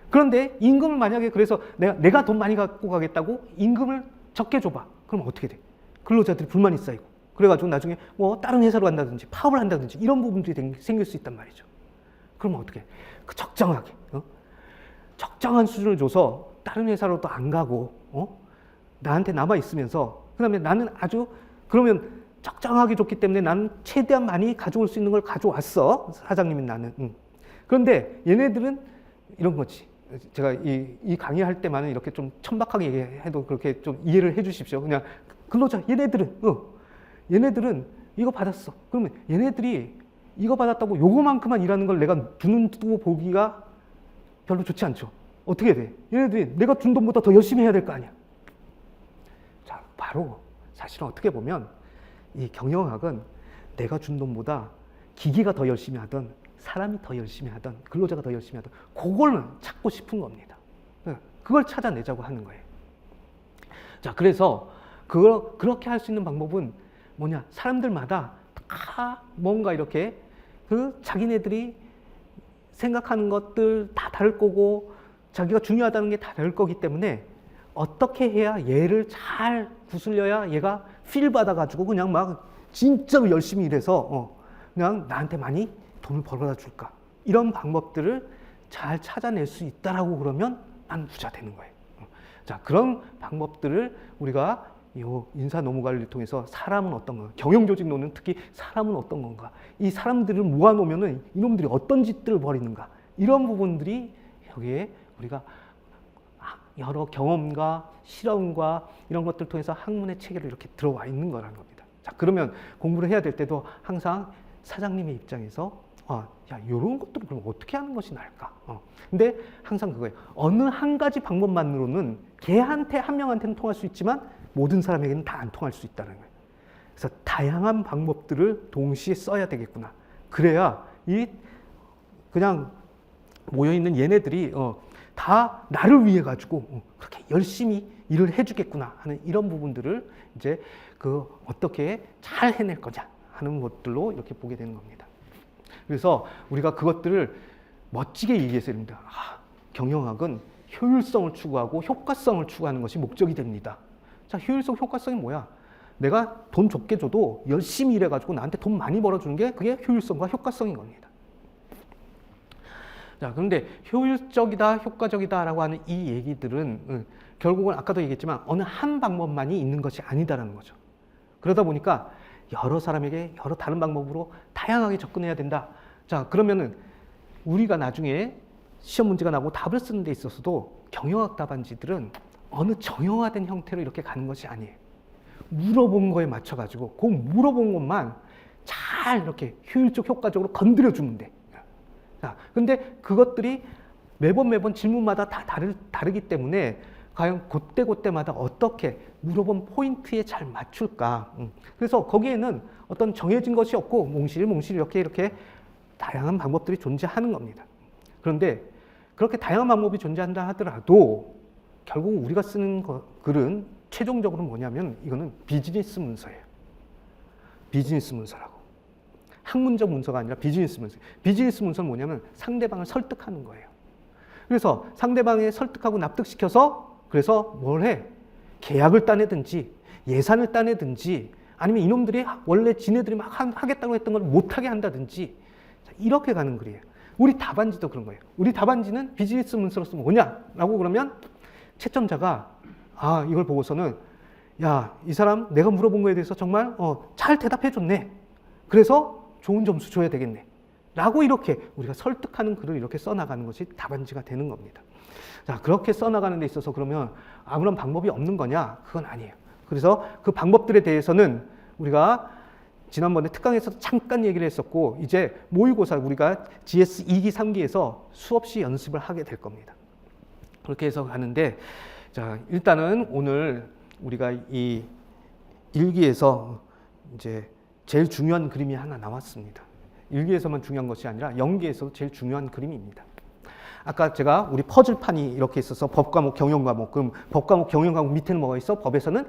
[SPEAKER 1] 그런데 임금을 만약에 그래서 내가 돈 많이 갖고 가겠다고 임금을 적게 줘봐. 그럼 어떻게 돼? 근로자들이 불만이 쌓이고. 그래가지고 나중에 뭐 다른 회사로 간다든지 파업을 한다든지 이런 부분들이 생길 수 있단 말이죠. 그러면 어떻게 해? 그 적정하게. 적정한 수준을 줘서 다른 회사로도 안 가고 나한테 남아 있으면서 그다음에 나는 아주 그러면 적정하게 줬기 때문에 나는 최대한 많이 가져올 수 있는 걸 가져왔어. 사장님인 나는. 그런데 얘네들은 이런 거지. 제가 이 강의할 때만은 이렇게 좀 천박하게 얘기해도 그렇게 좀 이해를 해 주십시오. 그냥 근로자 얘네들은 이거 받았어. 그러면 얘네들이 이거 받았다고 요거만큼만 일하는 걸 내가 두 눈 뜨고 보기가 별로 좋지 않죠. 어떻게 돼? 얘네들이 내가 준 돈보다 더 열심히 해야 될 거 아니야. 자, 바로 사실은 어떻게 보면 이 경영학은 내가 준 돈보다 기계가 더 열심히 하든 사람이 더 열심히 하든 근로자가 더 열심히 하든 그걸 찾고 싶은 겁니다. 그걸 찾아내자고 하는 거예요. 자, 그래서 그렇게 할 수 있는 방법은 뭐냐? 사람들마다 다 뭔가 이렇게 그 자기네들이 생각하는 것들 다 다를 거고 자기가 중요하다는 게 다 다를 거기 때문에 어떻게 해야 얘를 잘 구슬려야 얘가 필 받아가지고 그냥 막 진짜로 열심히 일해서 그냥 나한테 많이 돈을 벌어다 줄까? 이런 방법들을 잘 찾아낼 수 있다라고 그러면 난 부자 되는 거예요. 자, 그런 방법들을 우리가 이 인사노무관리를 통해서 사람은 어떤 건가? 경영조직론은 특히 사람은 어떤 건가? 이 사람들을 모아놓으면은 이놈들이 어떤 짓들을 벌이는가? 이런 부분들이 여기에 우리가 여러 경험과 실험과 이런 것들을 통해서 학문의 체계로 이렇게 들어와 있는 거라는 겁니다. 자, 그러면 공부를 해야 될 때도 항상 사장님의 입장에서 야, 이런 것들을 그럼 어떻게 하는 것이 나을까? 근데 항상 그거예요. 어느 한 가지 방법만으로는 걔한테 한 명한테는 통할 수 있지만 모든 사람에게는 다 안 통할 수 있다는 거예요. 그래서 다양한 방법들을 동시에 써야 되겠구나. 그래야 이 그냥 모여 있는 얘네들이 다 나를 위해 가지고 그렇게 열심히 일을 해주겠구나 하는 이런 부분들을 이제 그 어떻게 잘 해낼 거냐 하는 것들로 이렇게 보게 되는 겁니다. 그래서 우리가 그것들을 멋지게 얘기해서 됩니다. 경영학은 효율성을 추구하고 효과성을 추구하는 것이 목적이 됩니다. 자, 효율성, 효과성이 뭐야? 내가 돈 적게 줘도 열심히 일해가지고 나한테 돈 많이 벌어주는 게 그게 효율성과 효과성인 겁니다. 자, 그런데 효율적이다, 효과적이다라고 하는 이 얘기들은 결국은 아까도 얘기했지만 어느 한 방법만이 있는 것이 아니다라는 거죠. 그러다 보니까 여러 사람에게 여러 다른 방법으로 다양하게 접근해야 된다. 자, 그러면은 우리가 나중에 시험 문제가 나고 답을 쓰는 데 있어서도 경영학 답안지들은 어느 정형화된 형태로 이렇게 가는 것이 아니에요. 물어본 거에 맞춰가지고 그 물어본 것만 잘 이렇게 효율적, 효과적으로 건드려주면 돼. 자, 근데 그것들이 매번 질문마다 다 다르기 때문에 과연 그때마다 어떻게 물어본 포인트에 잘 맞출까. 그래서 거기에는 어떤 정해진 것이 없고 몽실몽실 이렇게 다양한 방법들이 존재하는 겁니다. 그런데 그렇게 다양한 방법이 존재한다 하더라도 결국 우리가 쓰는 글은 최종적으로 뭐냐면 이거는 비즈니스 문서예요. 비즈니스 문서라고. 학문적 문서가 아니라 비즈니스 문서. 비즈니스 문서는 뭐냐면 상대방을 설득하는 거예요. 그래서 상대방을 설득하고 납득시켜서 그래서 뭘 해? 계약을 따내든지 예산을 따내든지 아니면 이놈들이 원래 지네들이 막 하겠다고 했던 걸 못하게 한다든지 이렇게 가는 글이에요. 우리 답안지도 그런 거예요. 우리 답안지는 비즈니스 문서로서 뭐냐라고 그러면 채점자가 이걸 보고서는 야, 이 사람 내가 물어본 거에 대해서 정말 잘 대답해 줬네. 그래서 좋은 점수 줘야 되겠네. 라고 이렇게 우리가 설득하는 글을 이렇게 써나가는 것이 답안지가 되는 겁니다. 자, 그렇게 써나가는 데 있어서 그러면 아무런 방법이 없는 거냐? 그건 아니에요. 그래서 그 방법들에 대해서는 우리가 지난번에 특강에서 잠깐 얘기를 했었고 이제 모의고사 우리가 GS 2기, 3기에서 수없이 연습을 하게 될 겁니다. 그렇게 해서 가는데 자, 일단은 오늘 우리가 이 1기에서 이제 제일 중요한 그림이 하나 나왔습니다. 1기에서만 중요한 것이 아니라 0기에서도 제일 중요한 그림입니다. 아까 제가 우리 퍼즐판이 이렇게 있어서 법과목, 경영과목, 그럼 법과목, 경영과목 밑에는 뭐가 있어? 법에서는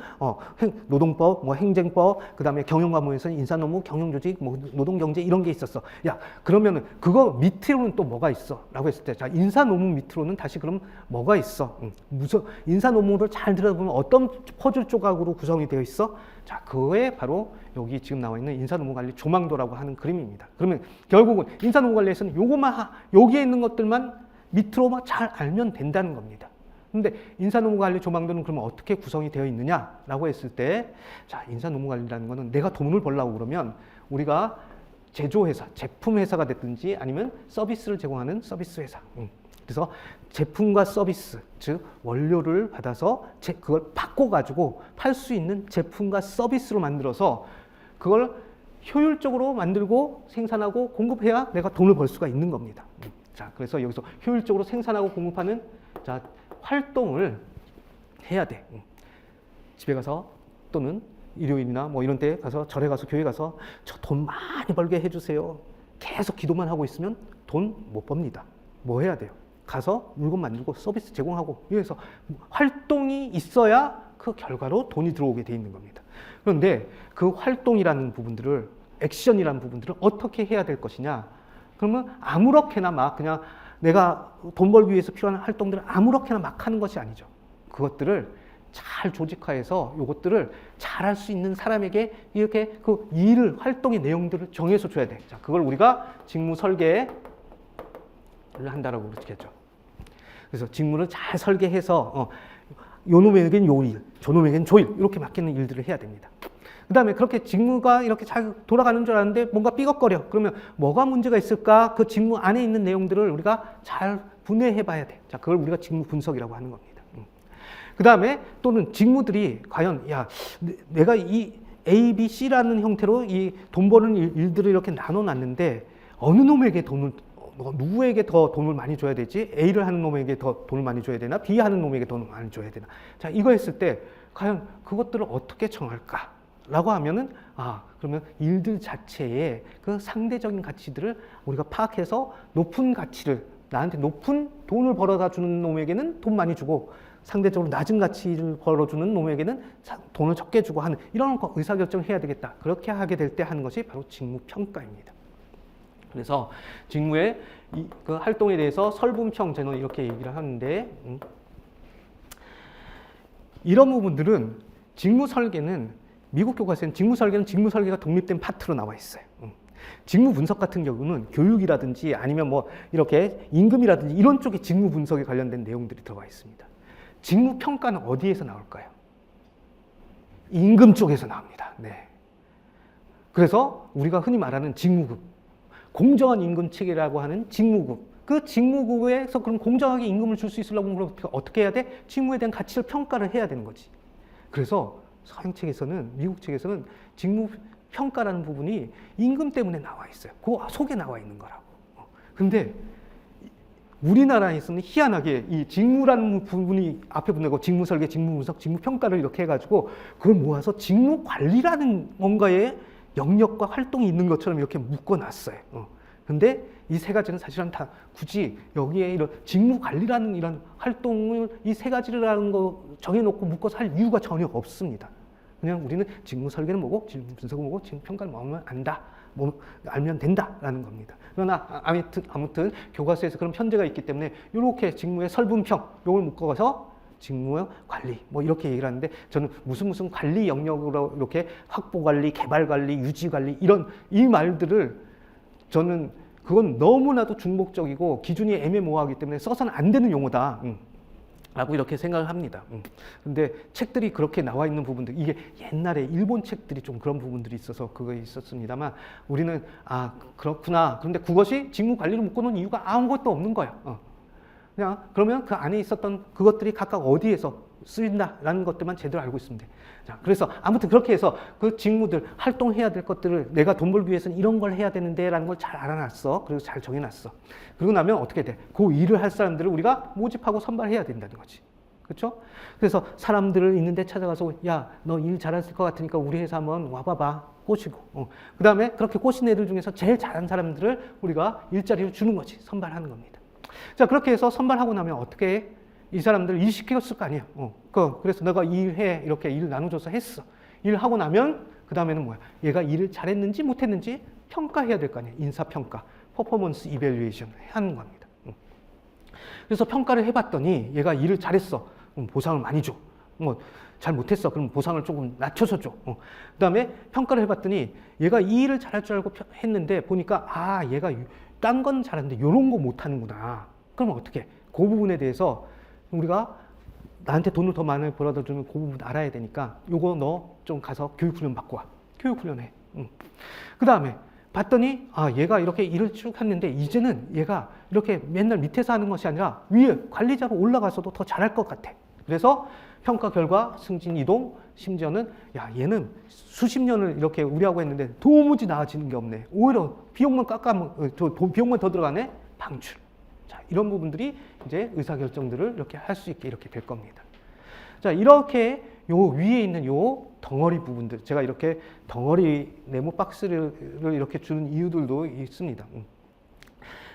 [SPEAKER 1] 노동법, 뭐 행정법, 그 다음에 경영과목에서는 인사노무, 경영조직, 뭐 노동경제 이런 게 있었어. 야, 그러면은 그거 밑으로는 또 뭐가 있어? 라고 했을 때, 자, 인사노무 밑으로는 다시 그럼 뭐가 있어? 무슨 인사노무를 잘 들어보면 어떤 퍼즐 조각으로 구성이 되어 있어? 자, 그거에 바로 여기 지금 나와 있는 인사노무관리 조망도라고 하는 그림입니다. 그러면 결국은 인사노무관리에서는 요것만 여기에 있는 것들만 밑으로만 잘 알면 된다는 겁니다. 근데 인사노무관리 조망도는 그러면 어떻게 구성이 되어 있느냐라고 했을 때, 자, 인사노무관리라는 거는 내가 돈을 벌려고 그러면 우리가 제조회사, 제품회사가 됐든지 아니면 서비스를 제공하는 서비스 회사. 그래서 제품과 서비스, 즉 원료를 받아서 그걸 바꿔가지고 팔 수 있는 제품과 서비스로 만들어서 그걸 효율적으로 만들고 생산하고 공급해야 내가 돈을 벌 수가 있는 겁니다. 자, 그래서 여기서 효율적으로 생산하고 공급하는 자, 활동을 해야 돼. 집에 가서 또는 일요일이나 뭐 이런 때 가서 절에 가서 교회 가서 저 돈 많이 벌게 해주세요. 계속 기도만 하고 있으면 돈 못 법니다. 뭐 해야 돼요? 가서 물건 만들고 서비스 제공하고 이래서 활동이 있어야 그 결과로 돈이 들어오게 돼 있는 겁니다. 그런데 그 활동이라는 부분들을 액션이라는 부분들을 어떻게 해야 될 것이냐? 그러면 아무렇게나 막 그냥 내가 돈 벌기 위해서 필요한 활동들을 아무렇게나 막 하는 것이 아니죠. 그것들을 잘 조직화해서 이것들을 잘 할 수 있는 사람에게 이렇게 그 일을, 활동의 내용들을 정해서 줘야 돼. 자, 그걸 우리가 직무 설계를 한다라고 그러겠죠. 그래서 직무를 잘 설계해서 요 놈에겐 요 일, 저 놈에겐 저 일, 이렇게 맡기는 일들을 해야 됩니다. 그 다음에 그렇게 직무가 이렇게 잘 돌아가는 줄 알았는데 뭔가 삐걱거려. 그러면 뭐가 문제가 있을까? 그 직무 안에 있는 내용들을 우리가 잘 분해해 봐야 돼. 자, 그걸 우리가 직무 분석이라고 하는 겁니다. 그 다음에 또는 직무들이 과연, 야, 내가 이 A, B, C라는 형태로 이 돈 버는 일들을 이렇게 나눠 놨는데 어느 놈에게 누구에게 더 돈을 많이 줘야 되지? A를 하는 놈에게 더 돈을 많이 줘야 되나? B 하는 놈에게 돈을 많이 줘야 되나? 자, 이거 했을 때 과연 그것들을 어떻게 정할까? 라고 하면은, 그러면 일들 자체의 그 상대적인 가치들을 우리가 파악해서 높은 가치를, 나한테 높은 돈을 벌어다 주는 놈에게는 돈 많이 주고, 상대적으로 낮은 가치를 벌어주는 놈에게는 돈을 적게 주고 하는 이런 의사결정을 해야 되겠다. 그렇게 하게 될 때 하는 것이 바로 직무평가입니다. 그래서 직무의 그 활동에 대해서 설분평, 저는 이렇게 얘기를 하는데, 이런 부분들은 직무 설계는 미국 교과서에는 직무 설계가 독립된 파트로 나와 있어요. 직무 분석 같은 경우는 교육이라든지 아니면 뭐 이렇게 임금이라든지 이런 쪽에 직무 분석에 관련된 내용들이 들어가 있습니다. 직무 평가는 어디에서 나올까요? 임금 쪽에서 나옵니다. 네. 그래서 우리가 흔히 말하는 직무급, 공정한 임금 체계라고 하는 직무급, 그 직무급에서 그럼 공정하게 임금을 줄 수 있으려면 어떻게 해야 돼? 직무에 대한 가치를 평가를 해야 되는 거지. 그래서 서양 책에서는, 미국 책에서는 직무 평가라는 부분이 임금 때문에 나와 있어요. 그 속에 나와 있는 거라고. 근데 우리나라에서는 희한하게 이 직무라는 부분이 앞에 붙는 직무 설계, 직무 분석, 직무 평가를 이렇게 해가지고 그걸 모아서 직무 관리라는 뭔가의 영역과 활동이 있는 것처럼 이렇게 묶어놨어요. 근데 이 세 가지는 사실은 다 굳이 여기에 이런 직무 관리라는 이런 활동을 이 세 가지라는 거 정해놓고 묶어서 할 이유가 전혀 없습니다. 그냥 우리는 직무 설계는 뭐고, 직무 분석은 뭐고, 직무 평가는 뭐면 안다, 뭐 알면 된다라는 겁니다. 그러나 아무튼 교과서에서 그런 편제가 있기 때문에 이렇게 직무의 설분평 요걸 묶어서 직무 관리 뭐 이렇게 얘기를 하는데 저는 무슨 관리 영역으로 이렇게 확보 관리, 개발 관리, 유지 관리 이런 이 말들을 저는 그건 너무나도 중복적이고 기준이 애매모호하기 때문에 써서는 안 되는 용어다. 라고 이렇게 생각을 합니다. 근데 책들이 그렇게 나와 있는 부분들, 이게 옛날에 일본 책들이 좀 그런 부분들이 있어서 그거 있었습니다만 우리는 그렇구나. 그런데 그것이 직무 관리를 묶어놓은 이유가 아무것도 없는 거야. 그냥 그러면 그 안에 있었던 그것들이 각각 어디에서 쓰인다라는 것들만 제대로 알고 있으면 돼. 자, 그래서 아무튼 그렇게 해서 그 직무들, 활동해야 될 것들을 내가 돈 벌기 위해서는 이런 걸 해야 되는데 라는 걸 잘 알아놨어. 그리고 잘 정해놨어. 그러고 나면 어떻게 돼? 그 일을 할 사람들을 우리가 모집하고 선발해야 된다는 거지. 그렇죠? 그래서 사람들을 있는데 찾아가서 야, 너 일 잘할 것 같으니까 우리 회사 한번 와봐봐. 꼬시고. 그 다음에 그렇게 꼬신 애들 중에서 제일 잘한 사람들을 우리가 일자리를 주는 거지. 선발하는 겁니다. 자, 그렇게 해서 선발하고 나면 어떻게 해? 이 사람들 일 시켰을 거 아니야. 그래서 내가 일해. 이렇게 일 나눠줘서 했어. 일하고 나면 그 다음에는 뭐야? 얘가 일을 잘했는지 못했는지 평가해야 될 거 아니야. 인사평가. 퍼포먼스 이밸류에이션 하는 겁니다. 그래서 평가를 해봤더니 얘가 일을 잘했어. 보상을 많이 줘. 잘 못했어. 그럼 보상을 조금 낮춰서 줘. 그 다음에 평가를 해봤더니 얘가 이 일을 잘할 줄 알고 했는데 보니까 얘가 딴 건 잘하는데 이런 거 못하는구나. 그러면 어떻게 해? 그 부분에 대해서 우리가 나한테 돈을 더 많이 벌어다 주면 그 부분 알아야 되니까 요거 너 좀 가서 교육훈련 받고 와. 교육훈련 해. 그 다음에 봤더니 얘가 이렇게 일을 쭉 했는데 이제는 얘가 이렇게 맨날 밑에서 하는 것이 아니라 위에 관리자로 올라가서도 더 잘할 것 같아. 그래서 평가 결과 승진 이동, 심지어는 얘는 수십 년을 이렇게 우리하고 했는데 도무지 나아지는 게 없네. 오히려 비용만 비용만 더 들어가네. 방출. 자, 이런 부분들이 이제 의사결정들을 이렇게 할 수 있게 이렇게 될 겁니다. 자, 이렇게 요 위에 있는 요 덩어리 부분들, 제가 이렇게 덩어리 네모 박스를 이렇게 주는 이유들도 있습니다.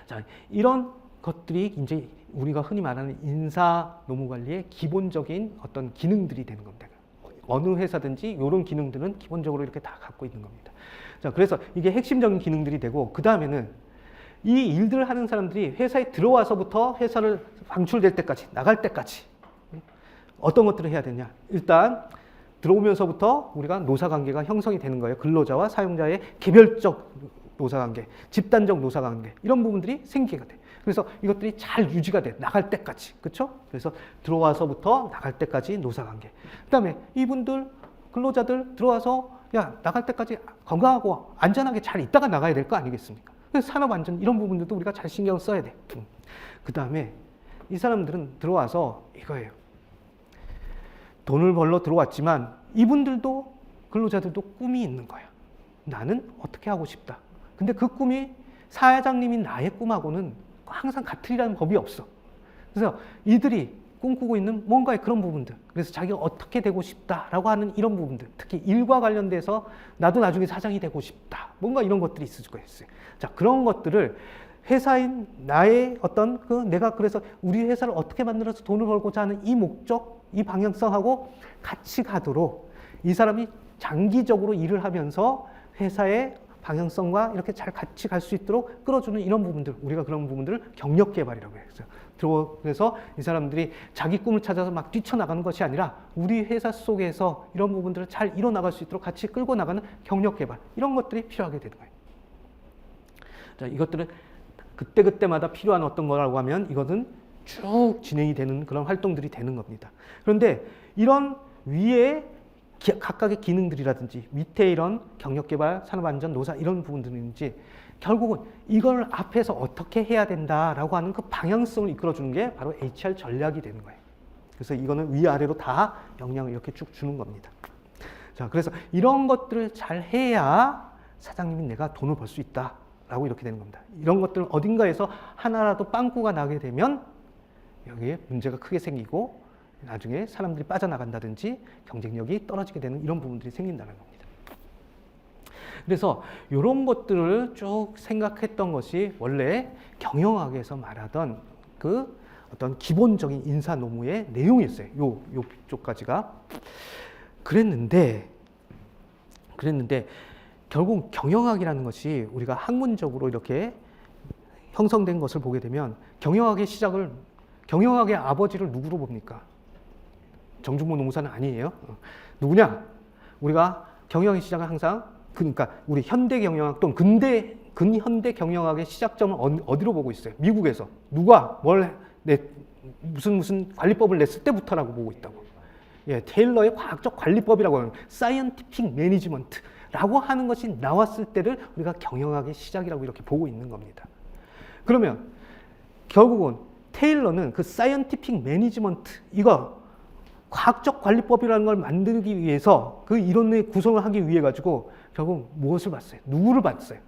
[SPEAKER 1] 자, 이런 것들이 이제 우리가 흔히 말하는 인사 노무 관리의 기본적인 어떤 기능들이 되는 겁니다. 어느 회사든지 이런 기능들은 기본적으로 이렇게 다 갖고 있는 겁니다. 자, 그래서 이게 핵심적인 기능들이 되고 그 다음에는 이 일들을 하는 사람들이 회사에 들어와서부터 회사를 방출될 때까지, 나갈 때까지 어떤 것들을 해야 되냐. 일단 들어오면서부터 우리가 노사관계가 형성이 되는 거예요. 근로자와 사용자의 개별적 노사관계, 집단적 노사관계 이런 부분들이 생기게 돼. 그래서 이것들이 잘 유지가 돼. 나갈 때까지. 그렇죠? 그래서 들어와서부터 나갈 때까지 노사관계. 그다음에 이분들 근로자들 들어와서 나갈 때까지 건강하고 안전하게 잘 있다가 나가야 될 거 아니겠습니까? 그래서 산업안전 이런 부분들도 우리가 잘 신경 써야 돼. 그 다음에 이 사람들은 들어와서 이거예요. 돈을 벌러 들어왔지만 이분들도 근로자들도 꿈이 있는 거야. 나는 어떻게 하고 싶다. 근데 그 꿈이 사회장님인 나의 꿈하고는 항상 같으리라는 법이 없어. 그래서 이들이 꿈꾸고 있는 뭔가의 그런 부분들. 그래서 자기가 어떻게 되고 싶다라고 하는 이런 부분들. 특히 일과 관련돼서 나도 나중에 사장이 되고 싶다. 뭔가 이런 것들이 있을 수가 있어요. 자, 그런 것들을 회사인 나의 어떤 내가 그래서 우리 회사를 어떻게 만들어서 돈을 벌고자 하는 이 목적, 이 방향성하고 같이 가도록 이 사람이 장기적으로 일을 하면서 회사의 방향성과 이렇게 잘 같이 갈 수 있도록 끌어주는 이런 부분들, 우리가 그런 부분들을 경력 개발이라고 했어요. 그래서 이 사람들이 자기 꿈을 찾아서 막 뛰쳐나가는 것이 아니라 우리 회사 속에서 이런 부분들을 잘 이뤄나갈 수 있도록 같이 끌고 나가는 경력 개발, 이런 것들이 필요하게 되는 거예요. 자, 이것들은 그때그때마다 필요한 어떤 거라고 하면 이것은 쭉 진행이 되는 그런 활동들이 되는 겁니다. 그런데 이런 위에 각각의 기능들이라든지 밑에 이런 경력개발, 산업안전, 노사 이런 부분들인지 결국은 이걸 앞에서 어떻게 해야 된다라고 하는 그 방향성을 이끌어주는 게 바로 HR 전략이 되는 거예요. 그래서 이거는 위아래로 다 영향을 이렇게 쭉 주는 겁니다. 자, 그래서 이런 것들을 잘 해야 사장님이 내가 돈을 벌 수 있다 라고 이렇게 되는 겁니다. 이런 것들 어딘가에서 하나라도 빵꾸가 나게 되면 여기에 문제가 크게 생기고 나중에 사람들이 빠져나간다든지 경쟁력이 떨어지게 되는 이런 부분들이 생긴다는 겁니다. 그래서 이런 것들을 쭉 생각했던 것이 원래 경영학에서 말하던 그 어떤 기본적인 인사 노무의 내용이었어요. 요쪽까지가. 그랬는데 결국 경영학이라는 것이 우리가 학문적으로 이렇게 형성된 것을 보게 되면 경영학의 아버지를 누구로 봅니까? 정중모 노무사는 아니에요. 누구냐? 우리가 경영의 시작은 항상 그러니까 우리 현대 경영학 또는 근현대 경영학의 시작점은 어디로 보고 있어요? 미국에서 누가 무슨 관리법을 냈을 때부터라고 보고 있다고. 예, 테일러의 과학적 관리법이라고 하는 사이언티픽 매니지먼트라고 하는 것이 나왔을 때를 우리가 경영학의 시작이라고 이렇게 보고 있는 겁니다. 그러면 결국은 테일러는 그 사이언티픽 매니지먼트 이거 과학적 관리법이라는 걸 만들기 위해서 그 이론의 구성을 하기 위해 가지고 결국 무엇을 봤어요? 누구를 봤어요?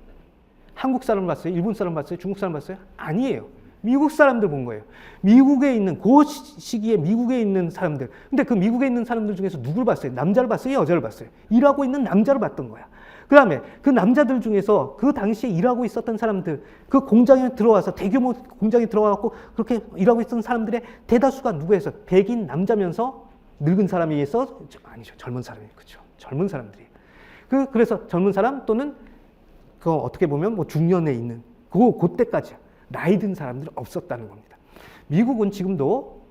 [SPEAKER 1] 한국 사람을 봤어요? 일본 사람 봤어요? 중국 사람 봤어요? 아니에요. 미국 사람들 본 거예요. 미국에 있는 그 시기에 미국에 있는 사람들. 근데 그 미국에 있는 사람들 중에서 누구를 봤어요? 남자를 봤어요? 여자를 봤어요? 일하고 있는 남자를 봤던 거야. 그 다음에 그 남자들 중에서 그 당시에 일하고 있었던 사람들, 그 공장에 들어와서 대규모 공장에 들어와갖고 그렇게 일하고 있었던 사람들의 대다수가 누구에서? 백인 남자면서 늙은 사람에 의해서 아니죠. 젊은 사람이 그렇죠. 젊은 사람들이. 그래서 젊은 사람 또는 그 어떻게 보면 뭐 중년에 있는 그때까지 나이 든 사람들이 없었다는 겁니다. 미국은 지금도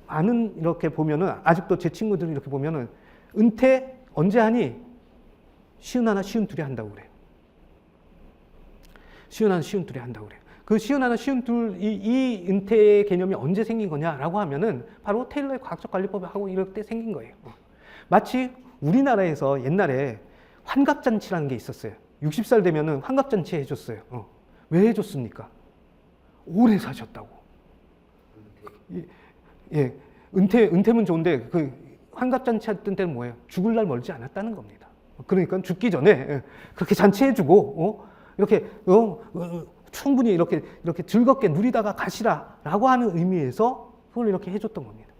[SPEAKER 1] 많은 이렇게 보면은 아직도 제 친구들이 이렇게 보면은 은퇴 언제 하니? 51, 52에 한다고 그래요. 51, 52에 한다고 그래요. 그 51, 52 이 은퇴 개념이 언제 생긴 거냐라고 하면은 바로 테일러의 과학적 관리법을 하고 이럴 때 생긴 거예요. 마치 우리나라에서 옛날에 환갑잔치라는 게 있었어요. 60살 되면은 환갑잔치 해줬어요. 왜 해줬습니까? 오래 사셨다고. 예, 은퇴면 좋은데 그 환갑잔치 했던 때는 뭐예요? 죽을 날 멀지 않았다는 겁니다. 그러니까 죽기 전에 그렇게 잔치해주고 이렇게 충분히 이렇게 즐겁게 누리다가 가시라라고 하는 의미에서 그걸 이렇게 해줬던 겁니다.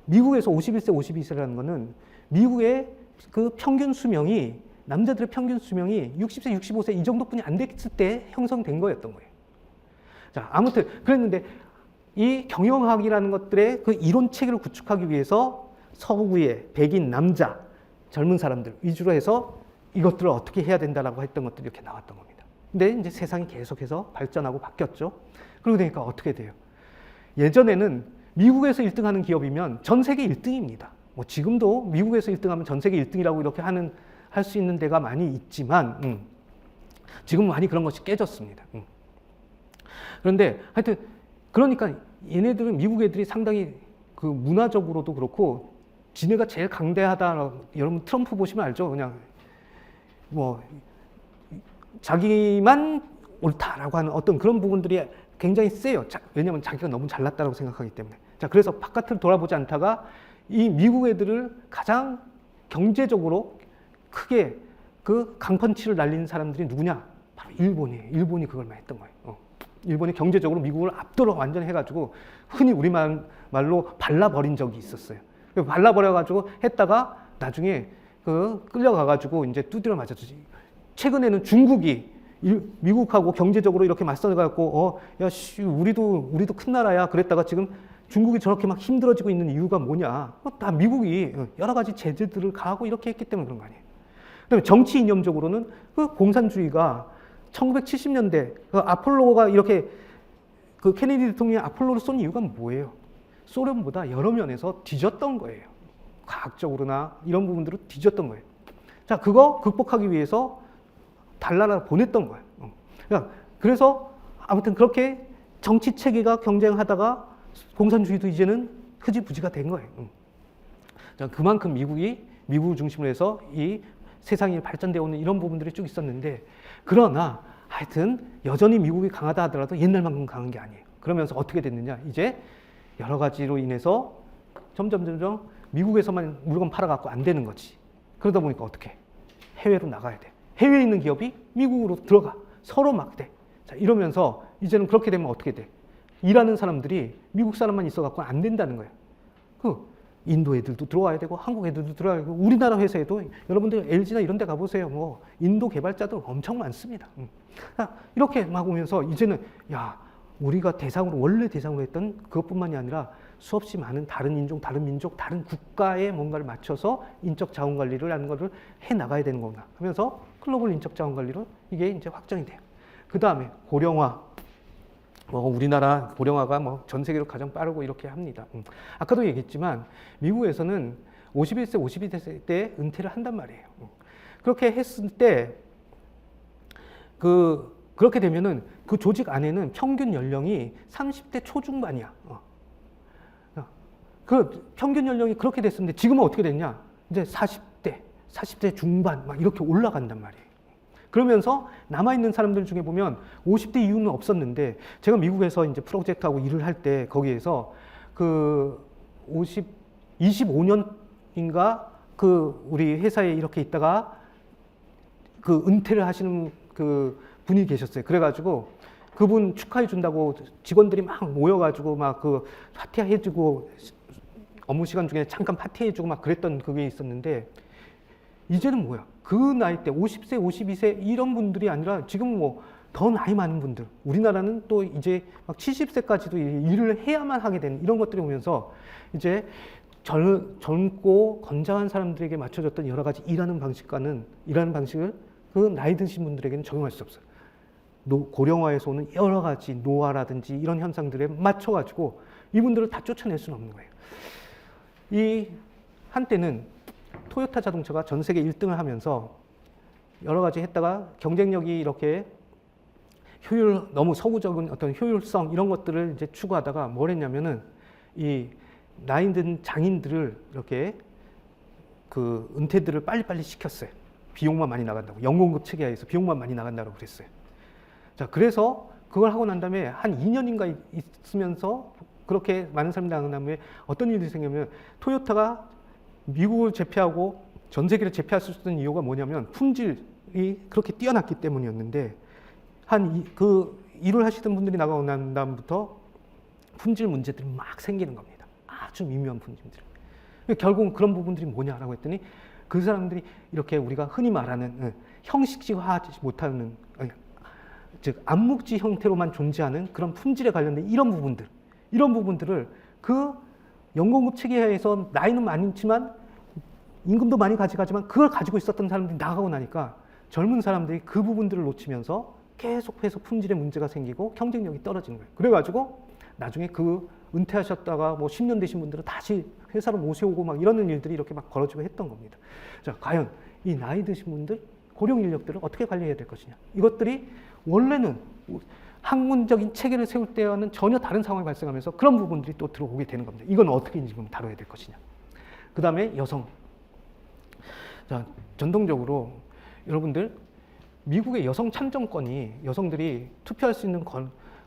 [SPEAKER 1] 미국에서 51세, 52세라는 거는 미국의 그 평균 수명이 남자들의 평균 수명이 60세, 65세 이 정도뿐이 안 됐을 때 형성된 거였던 거예요. 자, 아무튼 그랬는데 이 경영학이라는 것들의 그 이론 체계를 구축하기 위해서 서구의 백인 남자 젊은 사람들 위주로 해서 이것들을 어떻게 해야 된다라고 했던 것들이 이렇게 나왔던 겁니다. 근데 이제 세상이 계속해서 발전하고 바뀌었죠. 그러고 보니까 어떻게 돼요? 예전에는 미국에서 1등하는 기업이면 전 세계 1등입니다. 뭐 지금도 미국에서 1등하면 전 세계 1등이라고 이렇게 할 수 있는 데가 많이 있지만 지금 많이 그런 것이 깨졌습니다. 그런데 하여튼 그러니까 얘네들은 미국 애들이 상당히 그 문화적으로도 그렇고 지네가 제일 강대하다. 여러분 트럼프 보시면 알죠? 그냥 뭐 자기만 옳다라고 하는 어떤 그런 부분들이 굉장히 세요. 왜냐하면 자기가 너무 잘났다고 생각하기 때문에. 자, 그래서 바깥을 돌아보지 않다가 이 미국 애들을 가장 경제적으로 크게 그 강펀치를 날리는 사람들이 누구냐? 바로 일본이에요. 일본이 그걸 많이 했던 거예요. 일본이 경제적으로 미국을 압도를 완전히 해가지고 흔히 우리말로 발라버린 적이 있었어요. 발라버려가지고 했다가 나중에 끌려가가지고 이제 두드려 맞았지. 최근에는 중국이 미국하고 경제적으로 이렇게 맞서가지고 우리도 큰 나라야. 그랬다가 지금 중국이 저렇게 막 힘들어지고 있는 이유가 뭐냐? 다 미국이 여러 가지 제재들을 가하고 이렇게 했기 때문에 그런 거 아니에요. 그다음에 정치 이념적으로는 그 공산주의가 1970년대 그 아폴로가 이렇게 그 케네디 대통령이 아폴로를 쏜 이유가 뭐예요? 소련보다 여러 면에서 뒤졌던 거예요. 과학적으로나 이런 부분들을 뒤졌던 거예요. 자, 그거 극복하기 위해서 달나라를 보냈던 거예요. 그래서 아무튼 그렇게 정치 체계가 경쟁하다가 공산주의도 이제는 흐지부지가 된 거예요. 자, 그만큼 미국을 중심으로 해서 이 세상이 발전되어 오는 이런 부분들이 쭉 있었는데, 그러나 하여튼 여전히 미국이 강하다 하더라도 옛날만큼 강한 게 아니에요. 그러면서 어떻게 됐느냐? 이제 여러 가지로 인해서 점점 미국에서만 물건 팔아갖고 안 되는 거지. 그러다 보니까 어떻게? 해외로 나가야 돼. 해외에 있는 기업이 미국으로 들어가. 서로 막 돼. 자, 이러면서 이제는 그렇게 되면 어떻게 돼? 일하는 사람들이 미국 사람만 있어갖고 안 된다는 거예요. 인도 애들도 들어와야 되고 한국 애들도 들어와야 되고 우리나라 회사에도 여러분들 LG나 이런 데 가보세요. 뭐 인도 개발자들 엄청 많습니다. 이렇게 막 오면서 이제는 야, 우리가 대상으로 원래 대상으로 했던 그것뿐만이 아니라 수없이 많은 다른 인종, 다른 민족, 다른 국가에 뭔가를 맞춰서 인적 자원 관리를 하는 것을 해 나가야 되는 거구나 하면서 글로벌 인적 자원 관리로 이게 이제 확정이 돼요. 그 다음에 고령화. 우리나라 고령화가 전 세계로 가장 빠르고 이렇게 합니다. 아까도 얘기했지만 미국에서는 51세, 52세 때 은퇴를 한단 말이에요. 그렇게 했을 때 그렇게 되면은 그 조직 안에는 평균 연령이 30대 초중반이야. 그 평균 연령이 그렇게 됐었는데 지금은 어떻게 됐냐? 이제 40대 중반 막 이렇게 올라간단 말이에요. 그러면서 남아있는 사람들 중에 보면 50대 이후는 없었는데 제가 미국에서 이제 프로젝트하고 일을 할 때 거기에서 25년인가 우리 회사에 이렇게 있다가 은퇴를 하시는 분이 계셨어요. 그래가지고 그분 축하해 준다고 직원들이 막 모여가지고 막 파티해주고 업무 시간 중에 잠깐 파티해주고 막 그랬던 그게 있었는데 이제는 뭐야? 그 나이 때 50세, 52세 이런 분들이 아니라 지금 더 나이 많은 분들, 우리나라는 또 이제 막 70세까지도 일을 해야만 하게 되는 이런 것들이 오면서 이제 젊고 건장한 사람들에게 맞춰졌던 여러 가지 일하는 방식을 그 나이 드신 분들에게는 적용할 수 없어요. 고령화에서 오는 여러 가지 노화라든지 이런 현상들에 맞춰가지고 이분들을 다 쫓아낼 수는 없는 거예요. 이 한때는 토요타 자동차가 전 세계 1등을 하면서 여러 가지 했다가 경쟁력이 이렇게 너무 서구적인 어떤 효율성 이런 것들을 이제 추구하다가 뭘 했냐면은 이 나이 든 장인들을 이렇게 은퇴들을 빨리빨리 시켰어요. 비용만 많이 나간다고. 연공급 체계하에서 비용만 많이 나간다고 그랬어요. 자, 그래서 그걸 하고 난 다음에 한 2년인가 있으면서 그렇게 많은 사람들이 나간 다음에 어떤 일이 생기냐면 토요타가 미국을 제패하고 전 세계를 제패할 수 있는 이유가 뭐냐면 품질이 그렇게 뛰어났기 때문이었는데 일을 하시던 분들이 나가고 난 다음부터 품질 문제들이 막 생기는 겁니다. 아주 미묘한 품질들. 결국은 그런 부분들이 뭐냐라고 했더니 그 사람들이 이렇게 우리가 흔히 말하는 형식화하지 못하는 즉 암묵지 형태로만 존재하는 그런 품질에 관련된 이런 부분들을 연공급 체계에서 나이는 많지만 임금도 많이 가져가지만 그걸 가지고 있었던 사람들이 나가고 나니까 젊은 사람들이 그 부분들을 놓치면서 계속해서 품질에 문제가 생기고 경쟁력이 떨어지는 거예요. 그래가지고 나중에 은퇴하셨다가 10년 되신 분들은 다시 회사로 모셔오고 막 이러는 일들이 이렇게 막 벌어지고 했던 겁니다. 자, 과연 이 나이 드신 분들, 고령 인력들을 어떻게 관리해야 될 것이냐. 이것들이 원래는 학문적인 체계를 세울 때와는 전혀 다른 상황이 발생하면서 그런 부분들이 또 들어오게 되는 겁니다. 이건 어떻게 지금 다뤄야 될 것이냐. 그 다음에 여성. 자, 전통적으로 여러분들 미국의 여성 참정권이 여성들이 투표할 수 있는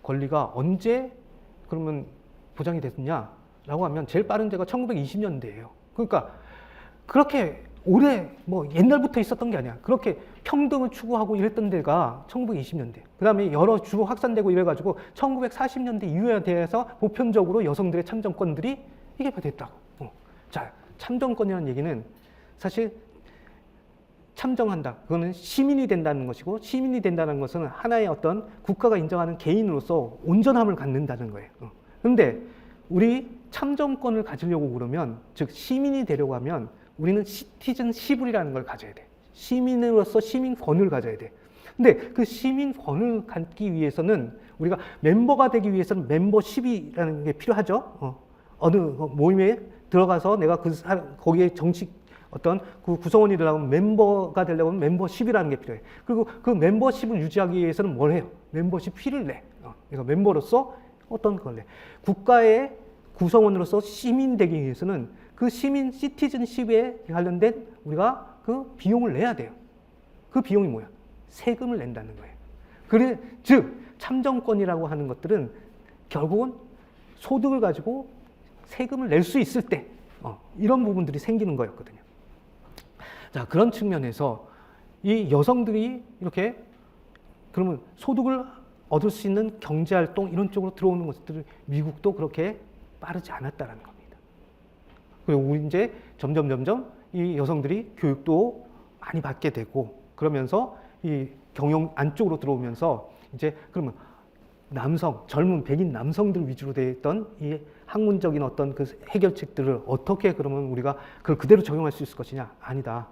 [SPEAKER 1] 권리가 언제 그러면 보장이 됐느냐라고 하면 제일 빠른 데가 1920년대예요. 그러니까 그렇게 오래 옛날부터 있었던 게 아니야. 그렇게 평등을 추구하고 이랬던 데가 1920년대. 그 다음에 여러 주로 확산되고 이래가지고 1940년대 이후에 대해서 보편적으로 여성들의 참정권들이 이게 됐다고. 자, 참정권이라는 얘기는 사실 참정한다. 그거는 시민이 된다는 것이고 시민이 된다는 것은 하나의 어떤 국가가 인정하는 개인으로서 온전함을 갖는다는 거예요. 그런데 우리 참정권을 가지려고 그러면 즉 시민이 되려고 하면 우리는 시티즌십이라는 걸 가져야 돼. 시민으로서 시민권을 가져야 돼. 근데 그 시민권을 갖기 위해서는 우리가 멤버가 되기 위해서는 멤버십이라는 게 필요하죠. 어느 모임에 들어가서 내가 거기에 정식 어떤 그 구성원이 되려면 멤버가 되려면 멤버십이라는 게 필요해. 그리고 그 멤버십을 유지하기 위해서는 뭘 해요? 멤버십 피를 내. 그러니까 멤버로서 어떤 걸 내. 국가의 구성원으로서 시민 되기 위해서는 그 시티즌십에 관련된 우리가 그 비용을 내야 돼요. 그 비용이 뭐야? 세금을 낸다는 거예요. 즉 참정권이라고 하는 것들은 결국은 소득을 가지고 세금을 낼 수 있을 때 이런 부분들이 생기는 거였거든요. 자, 그런 측면에서 이 여성들이 이렇게 그러면 소득을 얻을 수 있는 경제활동 이런 쪽으로 들어오는 것들을 미국도 그렇게 빠르지 않았다라는 겁니다. 그리고 우리 이제 점점 이 여성들이 교육도 많이 받게 되고 그러면서 이 경영 안쪽으로 들어오면서 이제 그러면 남성, 젊은 백인 남성들 위주로 되어 있던 이 학문적인 어떤 그 해결책들을 어떻게 그러면 우리가 그걸 그대로 적용할 수 있을 것이냐? 아니다.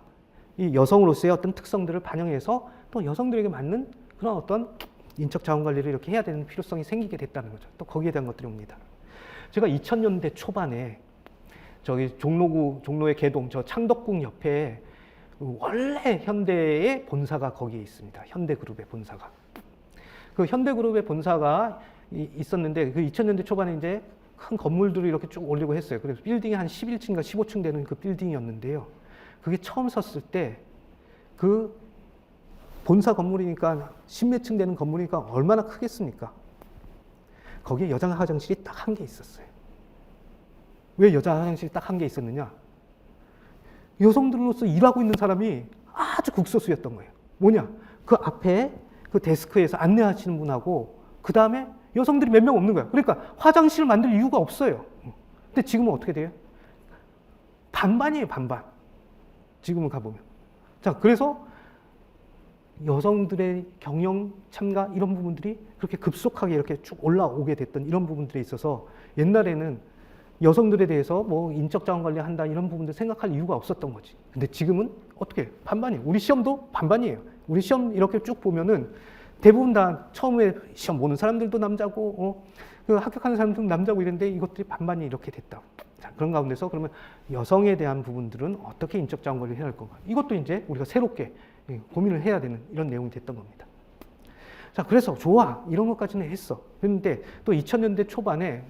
[SPEAKER 1] 이 여성으로서의 어떤 특성들을 반영해서 또 여성들에게 맞는 그런 어떤 인적 자원 관리를 이렇게 해야 되는 필요성이 생기게 됐다는 거죠. 또 거기에 대한 것들이 옵니다. 제가 2000년대 초반에 저기 종로의 개동 저 창덕궁 옆에 원래 현대의 본사가 거기에 있습니다. 현대그룹의 본사가. 그 현대그룹의 본사가 있었는데 그 2000년대 초반에 이제 큰 건물들을 이렇게 쭉 올리고 했어요. 그래서 빌딩이 한 11층인가 15층 되는 그 빌딩이었는데요. 그게 처음 섰을 때 그 본사 건물이니까 10몇 층 되는 건물이니까 얼마나 크겠습니까? 거기에 여자 화장실이 딱 한 개 있었어요. 왜 여자 화장실이 딱 한 개 있었느냐? 여성들로서 일하고 있는 사람이 아주 극소수였던 거예요. 뭐냐? 그 앞에 그 데스크에서 안내하시는 분하고 그 다음에 여성들이 몇 명 없는 거예요. 그러니까 화장실을 만들 이유가 없어요. 근데 지금은 어떻게 돼요? 반반이에요, 반반. 지금은 가보면. 자, 그래서 여성들의 경영 참가 이런 부분들이 그렇게 급속하게 이렇게 쭉 올라오게 됐던 이런 부분들에 있어서 옛날에는 여성들에 대해서 뭐 인적 자원 관리 한다 이런 부분들 생각할 이유가 없었던 거지. 근데 지금은 어떻게 반반이에요. 우리 시험도 반반이에요. 우리 시험 이렇게 쭉 보면은 대부분 다 처음에 시험 보는 사람들도 남자고 그 합격하는 사람들도 남자고 이런데 이것들이 반반이 이렇게 됐다. 자, 그런 가운데서 그러면 여성에 대한 부분들은 어떻게 인적 자원 관리를 해야 할 건가? 이것도 이제 우리가 새롭게 고민을 해야 되는 이런 내용이 됐던 겁니다. 자, 그래서 좋아 이런 것까지는 했어. 그런데 또 2000년대 초반에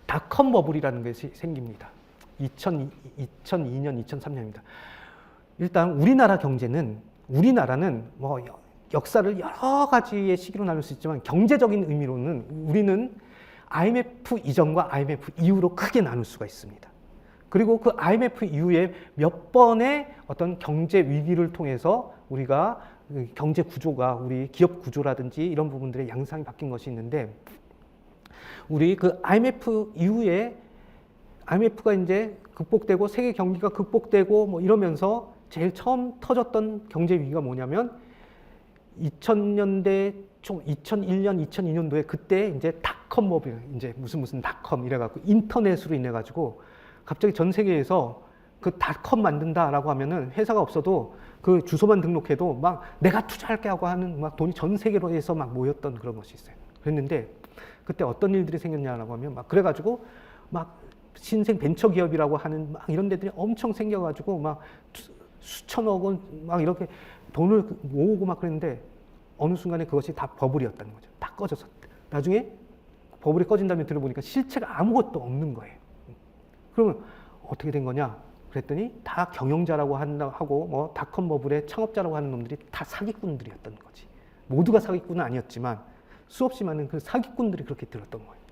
[SPEAKER 1] 닷컴 버블이라는 것이 생깁니다. 2002년, 2003년입니다. 일단 우리나라는 뭐 역사를 여러 가지의 시기로 나눌 수 있지만 경제적인 의미로는 우리는 IMF 이전과 IMF 이후로 크게 나눌 수가 있습니다. 그리고 그 IMF 이후에 몇 번의 어떤 경제 위기를 통해서 우리가 경제 구조가 우리 기업 구조라든지 이런 부분들의 양상이 바뀐 것이 있는데 우리 그 IMF 이후에 IMF가 이제 극복되고 세계 경기가 극복되고 뭐 이러면서 제일 처음 터졌던 경제 위기가 뭐냐면 2000년대 총 2001년, 2002년도에 그때 이제 닷컴 버블, 이제 무슨 닷컴 이래갖고 인터넷으로 인해가지고 갑자기 전 세계에서 그 닷컴 만든다라고 하면은 회사가 없어도 그 주소만 등록해도 막 내가 투자할게 하고 하는 막 돈이 전 세계로 해서 막 모였던 그런 것이 있어요. 그랬는데 그때 어떤 일들이 생겼냐라고 하면 막 그래가지고 막 신생 벤처 기업이라고 하는 막 이런 데들이 엄청 생겨가지고 막 수천억 원 막 이렇게 돈을 모으고 막 그랬는데 어느 순간에 그것이 다 버블이었다는 거죠. 다 꺼져서. 나중에 버블이 꺼진 다음에 들어보니까 실체가 아무것도 없는 거예요. 그러면 어떻게 된 거냐? 그랬더니 다 경영자라고 하고 뭐 닷컴 버블의 창업자라고 하는 놈들이 다 사기꾼들이었던 거지. 모두가 사기꾼은 아니었지만 수없이 많은 그 사기꾼들이 그렇게 들었던 거예요.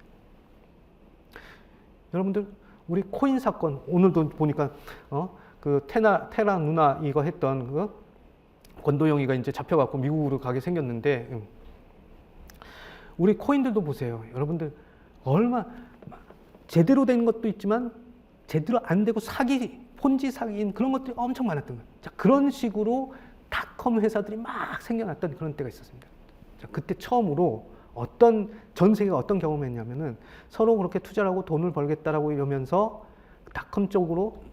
[SPEAKER 1] 여러분들 우리 코인 사건 오늘도 보니까 그 테라 누나 이거 했던 그 권도영이가 이제 잡혀갖고 미국으로 가게 생겼는데 우리 코인들도 보세요. 여러분들 얼마 제대로 된 것도 있지만 제대로 안 되고 폰지 사기인 그런 것들이 엄청 많았던 거예요. 자, 그런 식으로 닷컴 회사들이 막 생겨났던 그런 때가 있었습니다. 자, 그때 처음으로 전 세계가 어떤 경험을 했냐면은 서로 그렇게 투자를 하고 돈을 벌겠다라고 이러면서 닷컴 쪽으로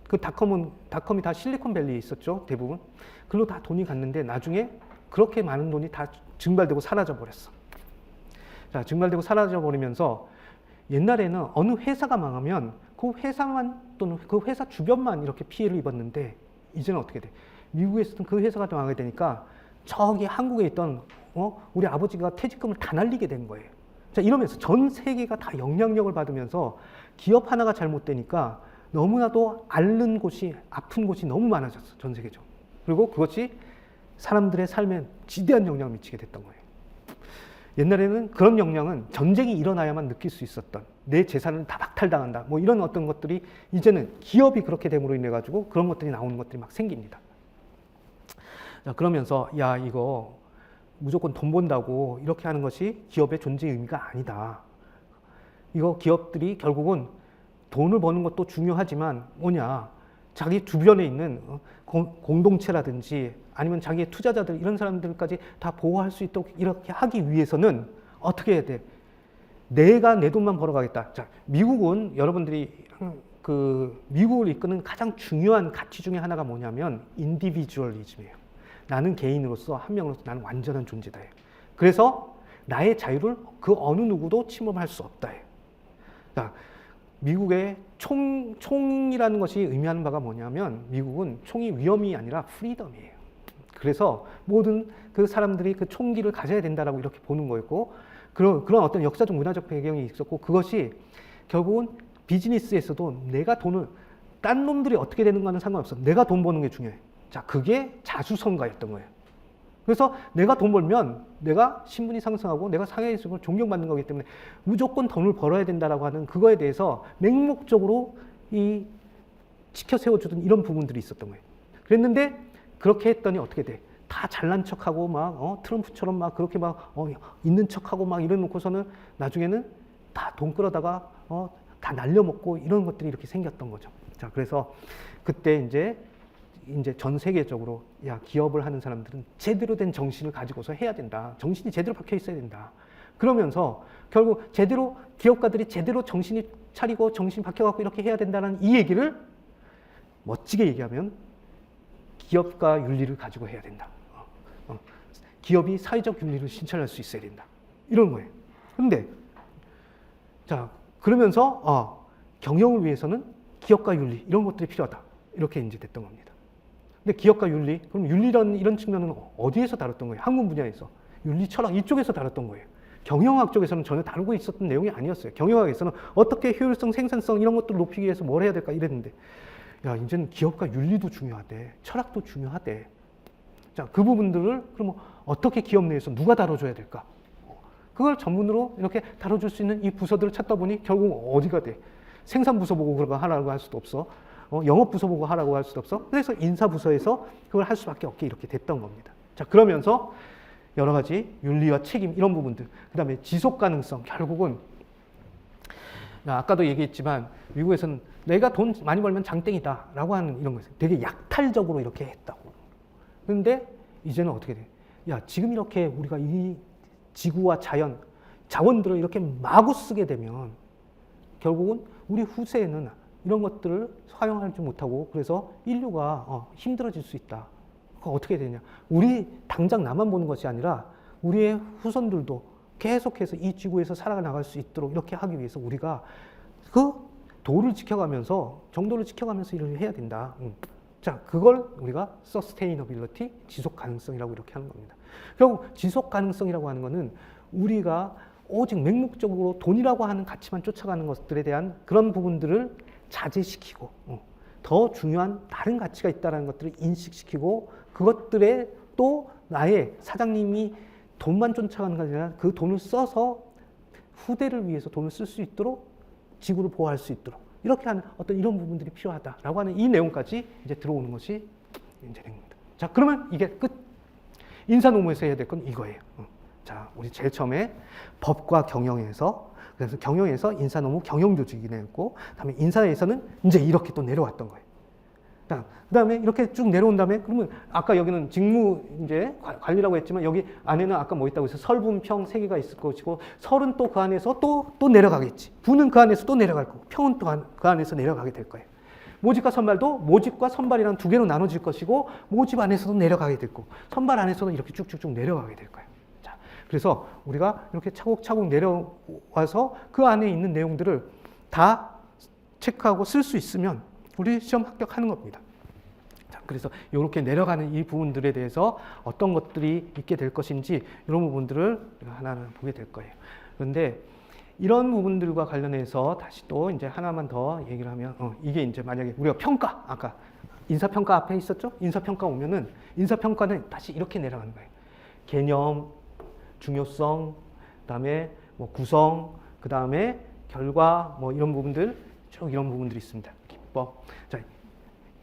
[SPEAKER 1] 닷컴이 다 실리콘밸리에 있었죠. 대부분. 그걸로 다 돈이 갔는데 나중에 그렇게 많은 돈이 다 증발되고 사라져 버렸어. 자, 증발되고 사라져 버리면서 옛날에는 어느 회사가 망하면 그 회사만 또는 그 회사 주변만 이렇게 피해를 입었는데 이제는 어떻게 돼? 미국에 있었던 그 회사가 망하게 되니까 저기 한국에 있던 우리 아버지가 퇴직금을 다 날리게 된 거예요. 자, 이러면서 전 세계가 다 영향력을 받으면서 기업 하나가 잘못되니까 너무나도 앓는 곳이 아픈 곳이 너무 많아졌어. 전 세계적으로. 그리고 그것이 사람들의 삶에 지대한 영향을 미치게 됐던 거예요. 옛날에는 그런 영향은 전쟁이 일어나야만 느낄 수 있었던 내 재산을 다 박탈당한다. 뭐 이런 어떤 것들이 이제는 기업이 그렇게 됨으로 인해 가지고 그런 것들이 나오는 것들이 막 생깁니다. 자, 그러면서 야 이거 무조건 돈 번다고 이렇게 하는 것이 기업의 존재 의미가 아니다. 이거 기업들이 결국은 돈을 버는 것도 중요하지만 뭐냐, 자기 주변에 있는 공동체라든지 아니면 자기의 투자자들 이런 사람들까지 다 보호할 수 있도록 이렇게 하기 위해서는 어떻게 해야 돼? 내가 내 돈만 벌어가겠다. 자, 미국은 여러분들이 미국을 이끄는 가장 중요한 가치 중에 하나가 뭐냐면 인디비주얼리즘이에요. 나는 개인으로서 한 명으로서 나는 완전한 존재다. 그래서 나의 자유를 그 어느 누구도 침범할 수 없다. 자, 미국의 총이라는 것이 의미하는 바가 뭐냐면 미국은 총이 위험이 아니라 프리덤이에요. 그래서 모든 그 사람들이 그 총기를 가져야 된다라고 이렇게 보는 거였고 그런 어떤 역사적 문화적 배경이 있었고 그것이 결국은 비즈니스에서도 내가 돈을 딴 놈들이 어떻게 되는가는 상관없어. 내가 돈 버는 게 중요해. 자, 그게 자수성가였던 거예요. 그래서 내가 돈 벌면 내가 신분이 상승하고 내가 사회에서 존경받는 거기 때문에 무조건 돈을 벌어야 된다라고 하는 그거에 대해서 맹목적으로 이 지켜 세워주던 이런 부분들이 있었던 거예요. 그랬는데 그렇게 했더니 어떻게 돼? 다 잘난 척하고 막 트럼프처럼 막 그렇게 막 있는 척하고 막 이래 놓고서는 나중에는 다 돈 끌어다가 다 날려먹고 이런 것들이 이렇게 생겼던 거죠. 자, 그래서 그때 이제 전 세계적으로 야, 기업을 하는 사람들은 제대로 된 정신을 가지고서 해야 된다. 정신이 제대로 박혀 있어야 된다. 그러면서 결국 제대로 기업가들이 제대로 정신이 차리고 정신이 박혀갖고 이렇게 해야 된다는 이 얘기를 멋지게 얘기하면 기업가 윤리를 가지고 해야 된다. 기업이 사회적 윤리를 실천할 수 있어야 된다. 이런 거예요. 근데 자, 그러면서 경영을 위해서는 기업가 윤리 이런 것들이 필요하다. 이렇게 이제 됐던 겁니다. 근데 기업가 윤리, 그럼 윤리라는 이런 측면은 어디에서 다뤘던 거예요? 학문 분야에서. 윤리 철학 이쪽에서 다뤘던 거예요. 경영학 쪽에서는 전혀 다루고 있었던 내용이 아니었어요. 경영학에서는 어떻게 효율성, 생산성 이런 것들을 높이기 위해서 뭘 해야 될까 이랬는데 야, 이제는 기업가 윤리도 중요하대. 철학도 중요하대. 자, 그 부분들을 그럼 어떻게 기업 내에서 누가 다뤄줘야 될까? 그걸 전문으로 이렇게 다뤄줄 수 있는 이 부서들을 찾다 보니 결국 어디가 돼? 생산부서 보고 그런 거 하라고 할 수도 없어. 영업부서 보고 하라고 할 수도 없어. 그래서 인사부서에서 그걸 할 수밖에 없게 이렇게 됐던 겁니다. 자, 그러면서 여러 가지 윤리와 책임 이런 부분들, 그 다음에 지속 가능성, 결국은 아까도 얘기했지만 미국에서는 내가 돈 많이 벌면 장땡이다 라고 하는 이런 거였어요. 되게 약탈적으로 이렇게 했다고. 그런데 이제는 어떻게 돼? 야, 지금 이렇게 우리가 이 지구와 자연, 자원들을 이렇게 마구 쓰게 되면 결국은 우리 후세에는 이런 것들을 사용하지 못하고 그래서 인류가 힘들어질 수 있다. 그거 어떻게 되냐? 우리 당장 나만 보는 것이 아니라 우리의 후손들도 계속해서 이 지구에서 살아나갈 수 있도록 이렇게 하기 위해서 우리가 그 도를 지켜가면서 정도를 지켜가면서 일을 해야 된다. 자, 그걸 우리가 sustainability, 지속 가능성이라고 이렇게 하는 겁니다. 결국 지속 가능성이라고 하는 것은 우리가 오직 맹목적으로 돈이라고 하는 가치만 쫓아가는 것들에 대한 그런 부분들을 자제시키고 더 중요한 다른 가치가 있다는 것들을 인식시키고 그것들에 또 나의 사장님이 돈만 쫓아가는 것이 아니라 그 돈을 써서 후대를 위해서 돈을 쓸 수 있도록 지구를 보호할 수 있도록 이렇게 하는 어떤 이런 부분들이 필요하다라고 하는 이 내용까지 이제 들어오는 것이 이제 된 겁니다. 자, 그러면 이게 끝. 인사노무에서 해야 될 건 이거예요. 자, 우리 제일 처음에 법과 경영에서 그래서 경영에서 인사노무 경영조직이 내었고, 그다음에 인사에서는 이제 이렇게 또 내려왔던 거예요. 그다음에 이렇게 쭉 내려온 다음에 그러면 아까 여기는 직무 이제 관리라고 했지만 여기 안에는 아까 뭐 있다고 해서 설분평 세 개가 있을 것이고 설은 또 그 안에서 또 내려가겠지. 부는 그 안에서 또 내려갈 거고 평은 또 그 안에서 내려가게 될 거예요. 모집과 선발도 모집과 선발이랑 두 개로 나눠질 것이고 모집 안에서도 내려가게 될 거고 선발 안에서도 이렇게 쭉쭉쭉 내려가게 될 거예요. 자, 그래서 우리가 이렇게 차곡차곡 내려와서 그 안에 있는 내용들을 다 체크하고 쓸 수 있으면 우리 시험 합격하는 겁니다. 자, 그래서 이렇게 내려가는 이 부분들에 대해서 어떤 것들이 있게 될 것인지 이런 부분들을 하나하나 보게 될 거예요. 그런데 이런 부분들과 관련해서 다시 또 이제 하나만 더 얘기를 하면 이게 이제 만약에 우리가 평가 아까 인사평가 앞에 있었죠? 인사평가 오면은 인사평가는 다시 이렇게 내려가는 거예요. 개념, 중요성, 그다음에 뭐 구성, 그다음에 결과 뭐 이런 부분들 쭉 이런 부분들이 있습니다. 기법. 자,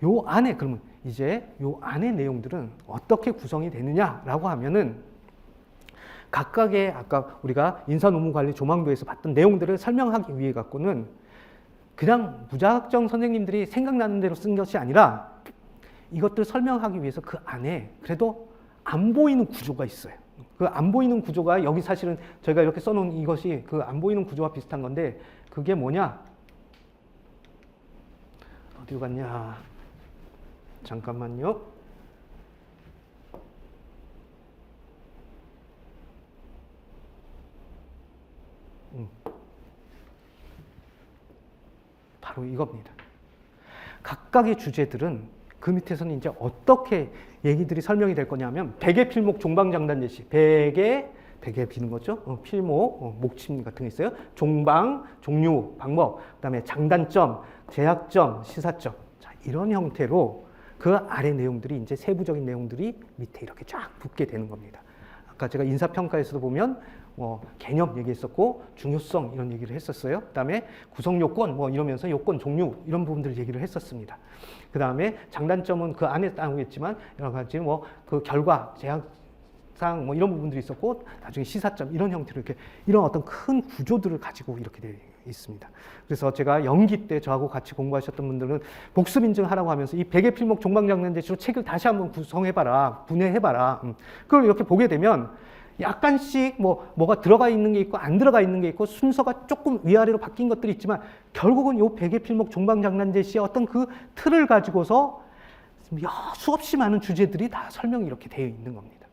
[SPEAKER 1] 요 안에 그러면 이제 요 안의 내용들은 어떻게 구성이 되느냐라고 하면은 각각의 아까 우리가 인사노무관리 조망도에서 봤던 내용들을 설명하기 위해 갖고는 그냥 무작정 선생님들이 생각나는 대로 쓴 것이 아니라 이것들 설명하기 위해서 그 안에 그래도 안 보이는 구조가 있어요. 그 안 보이는 구조가 여기 사실은 저희가 이렇게 써놓은 이것이 그 안 보이는 구조와 비슷한 건데 그게 뭐냐? 어디로 갔냐? 잠깐만요. 바로 이겁니다. 각각의 주제들은 그 밑에서는 이제 어떻게 얘기들이 설명이 될 거냐면 베개, 필목, 종방, 장단, 제시. 베개 비는 거죠. 필목, 목침 같은 게 있어요. 종방, 종류, 방법, 그다음에 장단점, 제약점, 시사점. 자, 이런 형태로 그 아래 내용들이 이제 세부적인 내용들이 밑에 이렇게 쫙 붙게 되는 겁니다. 아까 제가 인사평가에서도 보면 개념 얘기했었고 중요성 이런 얘기를 했었어요. 그다음에 구성 요건 이러면서 요건 종류 이런 부분들 얘기를 했었습니다. 그다음에 장단점은 그 안에 나오겠지만 여러 가지 그 결과 제약상 이런 부분들이 있었고 나중에 시사점 이런 형태로 이렇게 이런 어떤 큰 구조들을 가지고 이렇게 되어 있습니다. 그래서 제가 연기 때 저하고 같이 공부하셨던 분들은 복습 인증하라고 하면서 이 베개, 필목, 종방, 장단, 제시로 책을 다시 한번 구성해봐라, 분해해봐라. 그걸 이렇게 보게 되면 약간씩 뭐가 들어가 있는 게 있고 안 들어가 있는 게 있고 순서가 조금 위아래로 바뀐 것들이 있지만 결국은 요 베개, 필목, 종방, 장단, 제시의 어떤 그 틀을 가지고서 수없이 많은 주제들이 다 설명이 이렇게 되어 있는 겁니다.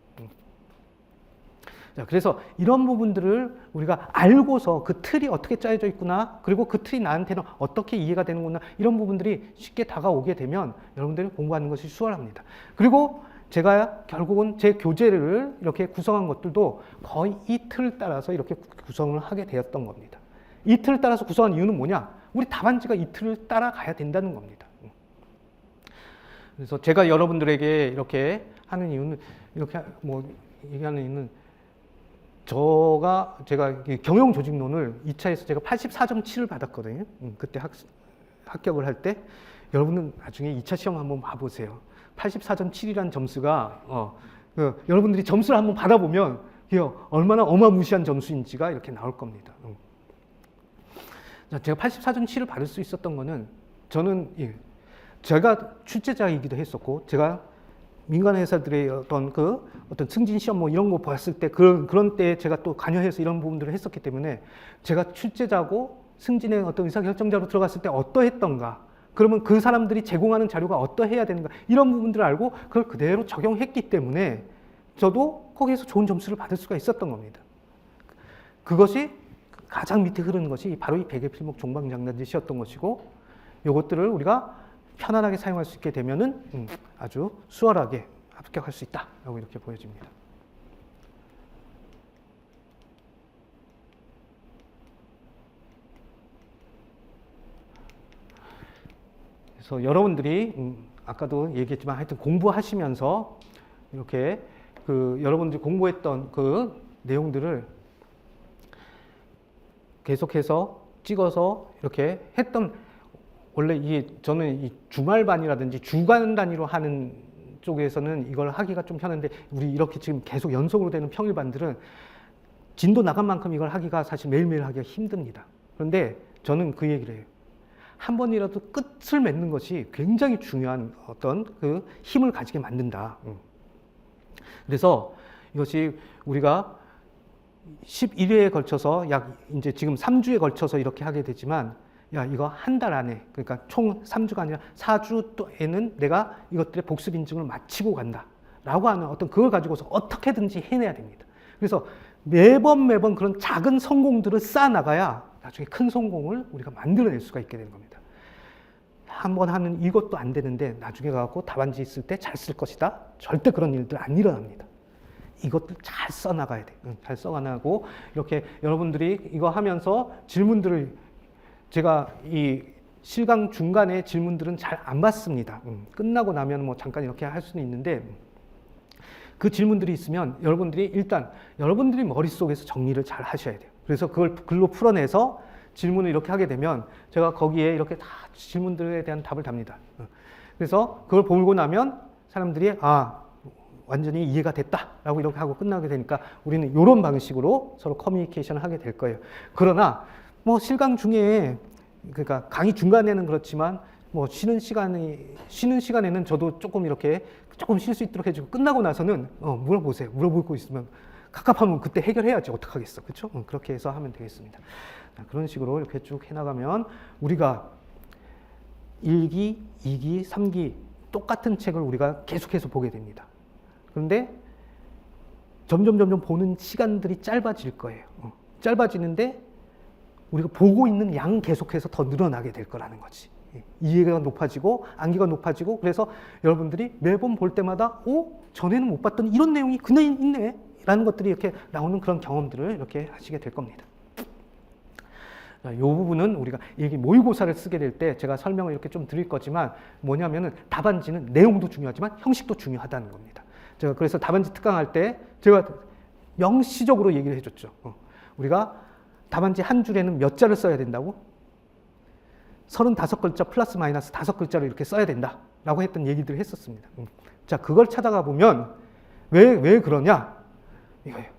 [SPEAKER 1] 자, 그래서 이런 부분들을 우리가 알고서 그 틀이 어떻게 짜여져 있구나, 그리고 그 틀이 나한테는 어떻게 이해가 되는구나, 이런 부분들이 쉽게 다가오게 되면 여러분들이 공부하는 것이 수월합니다. 그리고 제가 결국은 제 교재를 이렇게 구성한 것들도 거의 이 틀을 따라서 이렇게 구성을 하게 되었던 겁니다. 이 틀을 따라서 구성한 이유는 뭐냐? 우리 답안지가 이 틀을 따라가야 된다는 겁니다. 그래서 제가 여러분들에게 이렇게 하는 이유는 이렇게 얘기하는 이유는 제가 경영조직론을 2차에서 제가 84.7을 받았거든요. 그때 합격을 할 때 여러분은 나중에 2차 시험 한번 봐보세요. 84.7이라는 점수가 여러분들이 점수를 한번 받아보면 얼마나 어마무시한 점수인지가 이렇게 나올 겁니다. 제가 84.7을 받을 수 있었던 거는 제가 출제자이기도 했었고 제가 민간 회사들의 어떤 승진 시험 이런 거 봤을 때 그런 때 제가 또 관여해서 이런 부분들을 했었기 때문에 제가 출제자고 승진의 어떤 의사결정자로 들어갔을 때 어떠했던가, 그러면 그 사람들이 제공하는 자료가 어떠해야 되는가, 이런 부분들을 알고 그걸 그대로 적용했기 때문에 저도 거기에서 좋은 점수를 받을 수가 있었던 겁니다. 그것이 가장 밑에 흐르는 것이 바로 이 베개, 필목, 종방, 장단, 제시였던 것이고 이것들을 우리가 편안하게 사용할 수 있게 되면은 아주 수월하게 합격할 수 있다라고 이렇게 보여집니다. 그래서 여러분들이 아까도 얘기했지만 하여튼 공부하시면서 이렇게 여러분들이 공부했던 그 내용들을 계속해서 찍어서 이렇게 했던, 원래 저는 이 주말반이라든지 주간 단위로 하는 쪽에서는 이걸 하기가 좀 편한데 우리 이렇게 지금 계속 연속으로 되는 평일반들은 진도 나간 만큼 이걸 하기가 사실 매일매일 하기가 힘듭니다. 그런데 저는 그 얘기를 해요. 한 번이라도 끝을 맺는 것이 굉장히 중요한 어떤 그 힘을 가지게 만든다. 그래서 이것이 우리가 11회에 걸쳐서 이제 지금 3주에 걸쳐서 이렇게 하게 되지만 이거 한 달 안에, 그러니까 총 3주가 아니라 4주에는 내가 이것들의 복습 인증을 마치고 간다 라고 하는 어떤 그걸 가지고서 어떻게든지 해내야 됩니다. 그래서 매번 그런 작은 성공들을 쌓아나가야 나중에 큰 성공을 우리가 만들어낼 수가 있게 되는 겁니다. 한번 하는 이것도 안 되는데 나중에 가고 답안지 있을 때 잘 쓸 것이다. 절대 그런 일들 안 일어납니다. 이것들 잘 써나가야 돼. 잘 써나가고 이렇게 여러분들이 이거 하면서 질문들을, 제가 이 실강 중간에 질문들은 잘 안 받습니다. 끝나고 나면 잠깐 이렇게 할 수는 있는데 그 질문들이 있으면 여러분들이 일단 여러분들이 머릿속에서 정리를 잘 하셔야 돼요. 그래서 그걸 글로 풀어내서 질문을 이렇게 하게 되면 제가 거기에 이렇게 다 질문들에 대한 답을 답니다. 그래서 그걸 보고 나면 사람들이 완전히 이해가 됐다라고 이렇게 하고 끝나게 되니까 우리는 이런 방식으로 서로 커뮤니케이션을 하게 될 거예요. 그러나 뭐 실강 중에 그러니까 강의 중간에는 그렇지만 뭐 쉬는 시간에는 저도 조금 이렇게 조금 쉴 수 있도록 해주고 끝나고 나서는 물어보세요. 물어볼 거 있으면 갑갑하면 그때 해결해야지 어떡하겠어, 그렇죠? 그렇게 해서 하면 되겠습니다. 그런 식으로 이렇게 쭉 해나가면 우리가 1기, 2기, 3기 똑같은 책을 우리가 계속해서 보게 됩니다. 그런데 점점 보는 시간들이 짧아질 거예요. 짧아지는데 우리가 보고 있는 양 계속해서 더 늘어나게 될 거라는 거지. 이해가 높아지고 암기가 높아지고 그래서 여러분들이 매번 볼 때마다 전에는 못 봤던 이런 내용이 그냥 있네 라는 것들이 이렇게 나오는 그런 경험들을 이렇게 하시게 될 겁니다. 이 부분은 우리가 일기 모의고사를 쓰게 될 때 제가 설명을 이렇게 좀 드릴 거지만 뭐냐면은 답안지는 내용도 중요하지만 형식도 중요하다는 겁니다. 제가 그래서 답안지 특강할 때 제가 명시적으로 얘기를 해줬죠. 우리가 답안지 한 줄에는 몇 자를 써야 된다고? 35글자 플러스 마이너스 5글자를 이렇게 써야 된다라고 했던 얘기들을 했었습니다. 자, 그걸 찾아가 보면 왜 그러냐? 이거예요.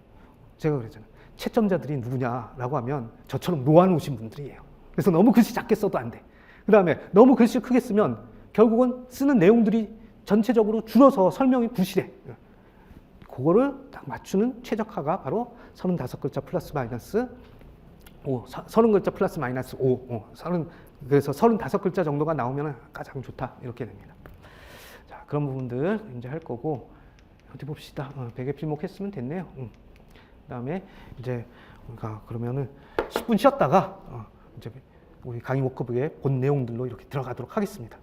[SPEAKER 1] 제가 그랬잖아요. 채점자들이 누구냐라고 하면 저처럼 놓아놓으신 분들이에요. 그래서 너무 글씨 작게 써도 안 돼. 그 다음에 너무 글씨 크게 쓰면 결국은 쓰는 내용들이 전체적으로 줄어서 설명이 부실해. 그거를 딱 맞추는 최적화가 바로 35글자 플러스 마이너스 5, 30글자 플러스 마이너스 5, 그래서 35글자 정도가 나오면 가장 좋다. 이렇게 됩니다. 자, 그런 부분들 이제 할 거고, 어디 봅시다. 베개 필목했으면 됐네요. 그 다음에 이제 우리가 그러면은 10분 쉬었다가 이제 우리 강의 워크북의 본 내용들로 이렇게 들어가도록 하겠습니다.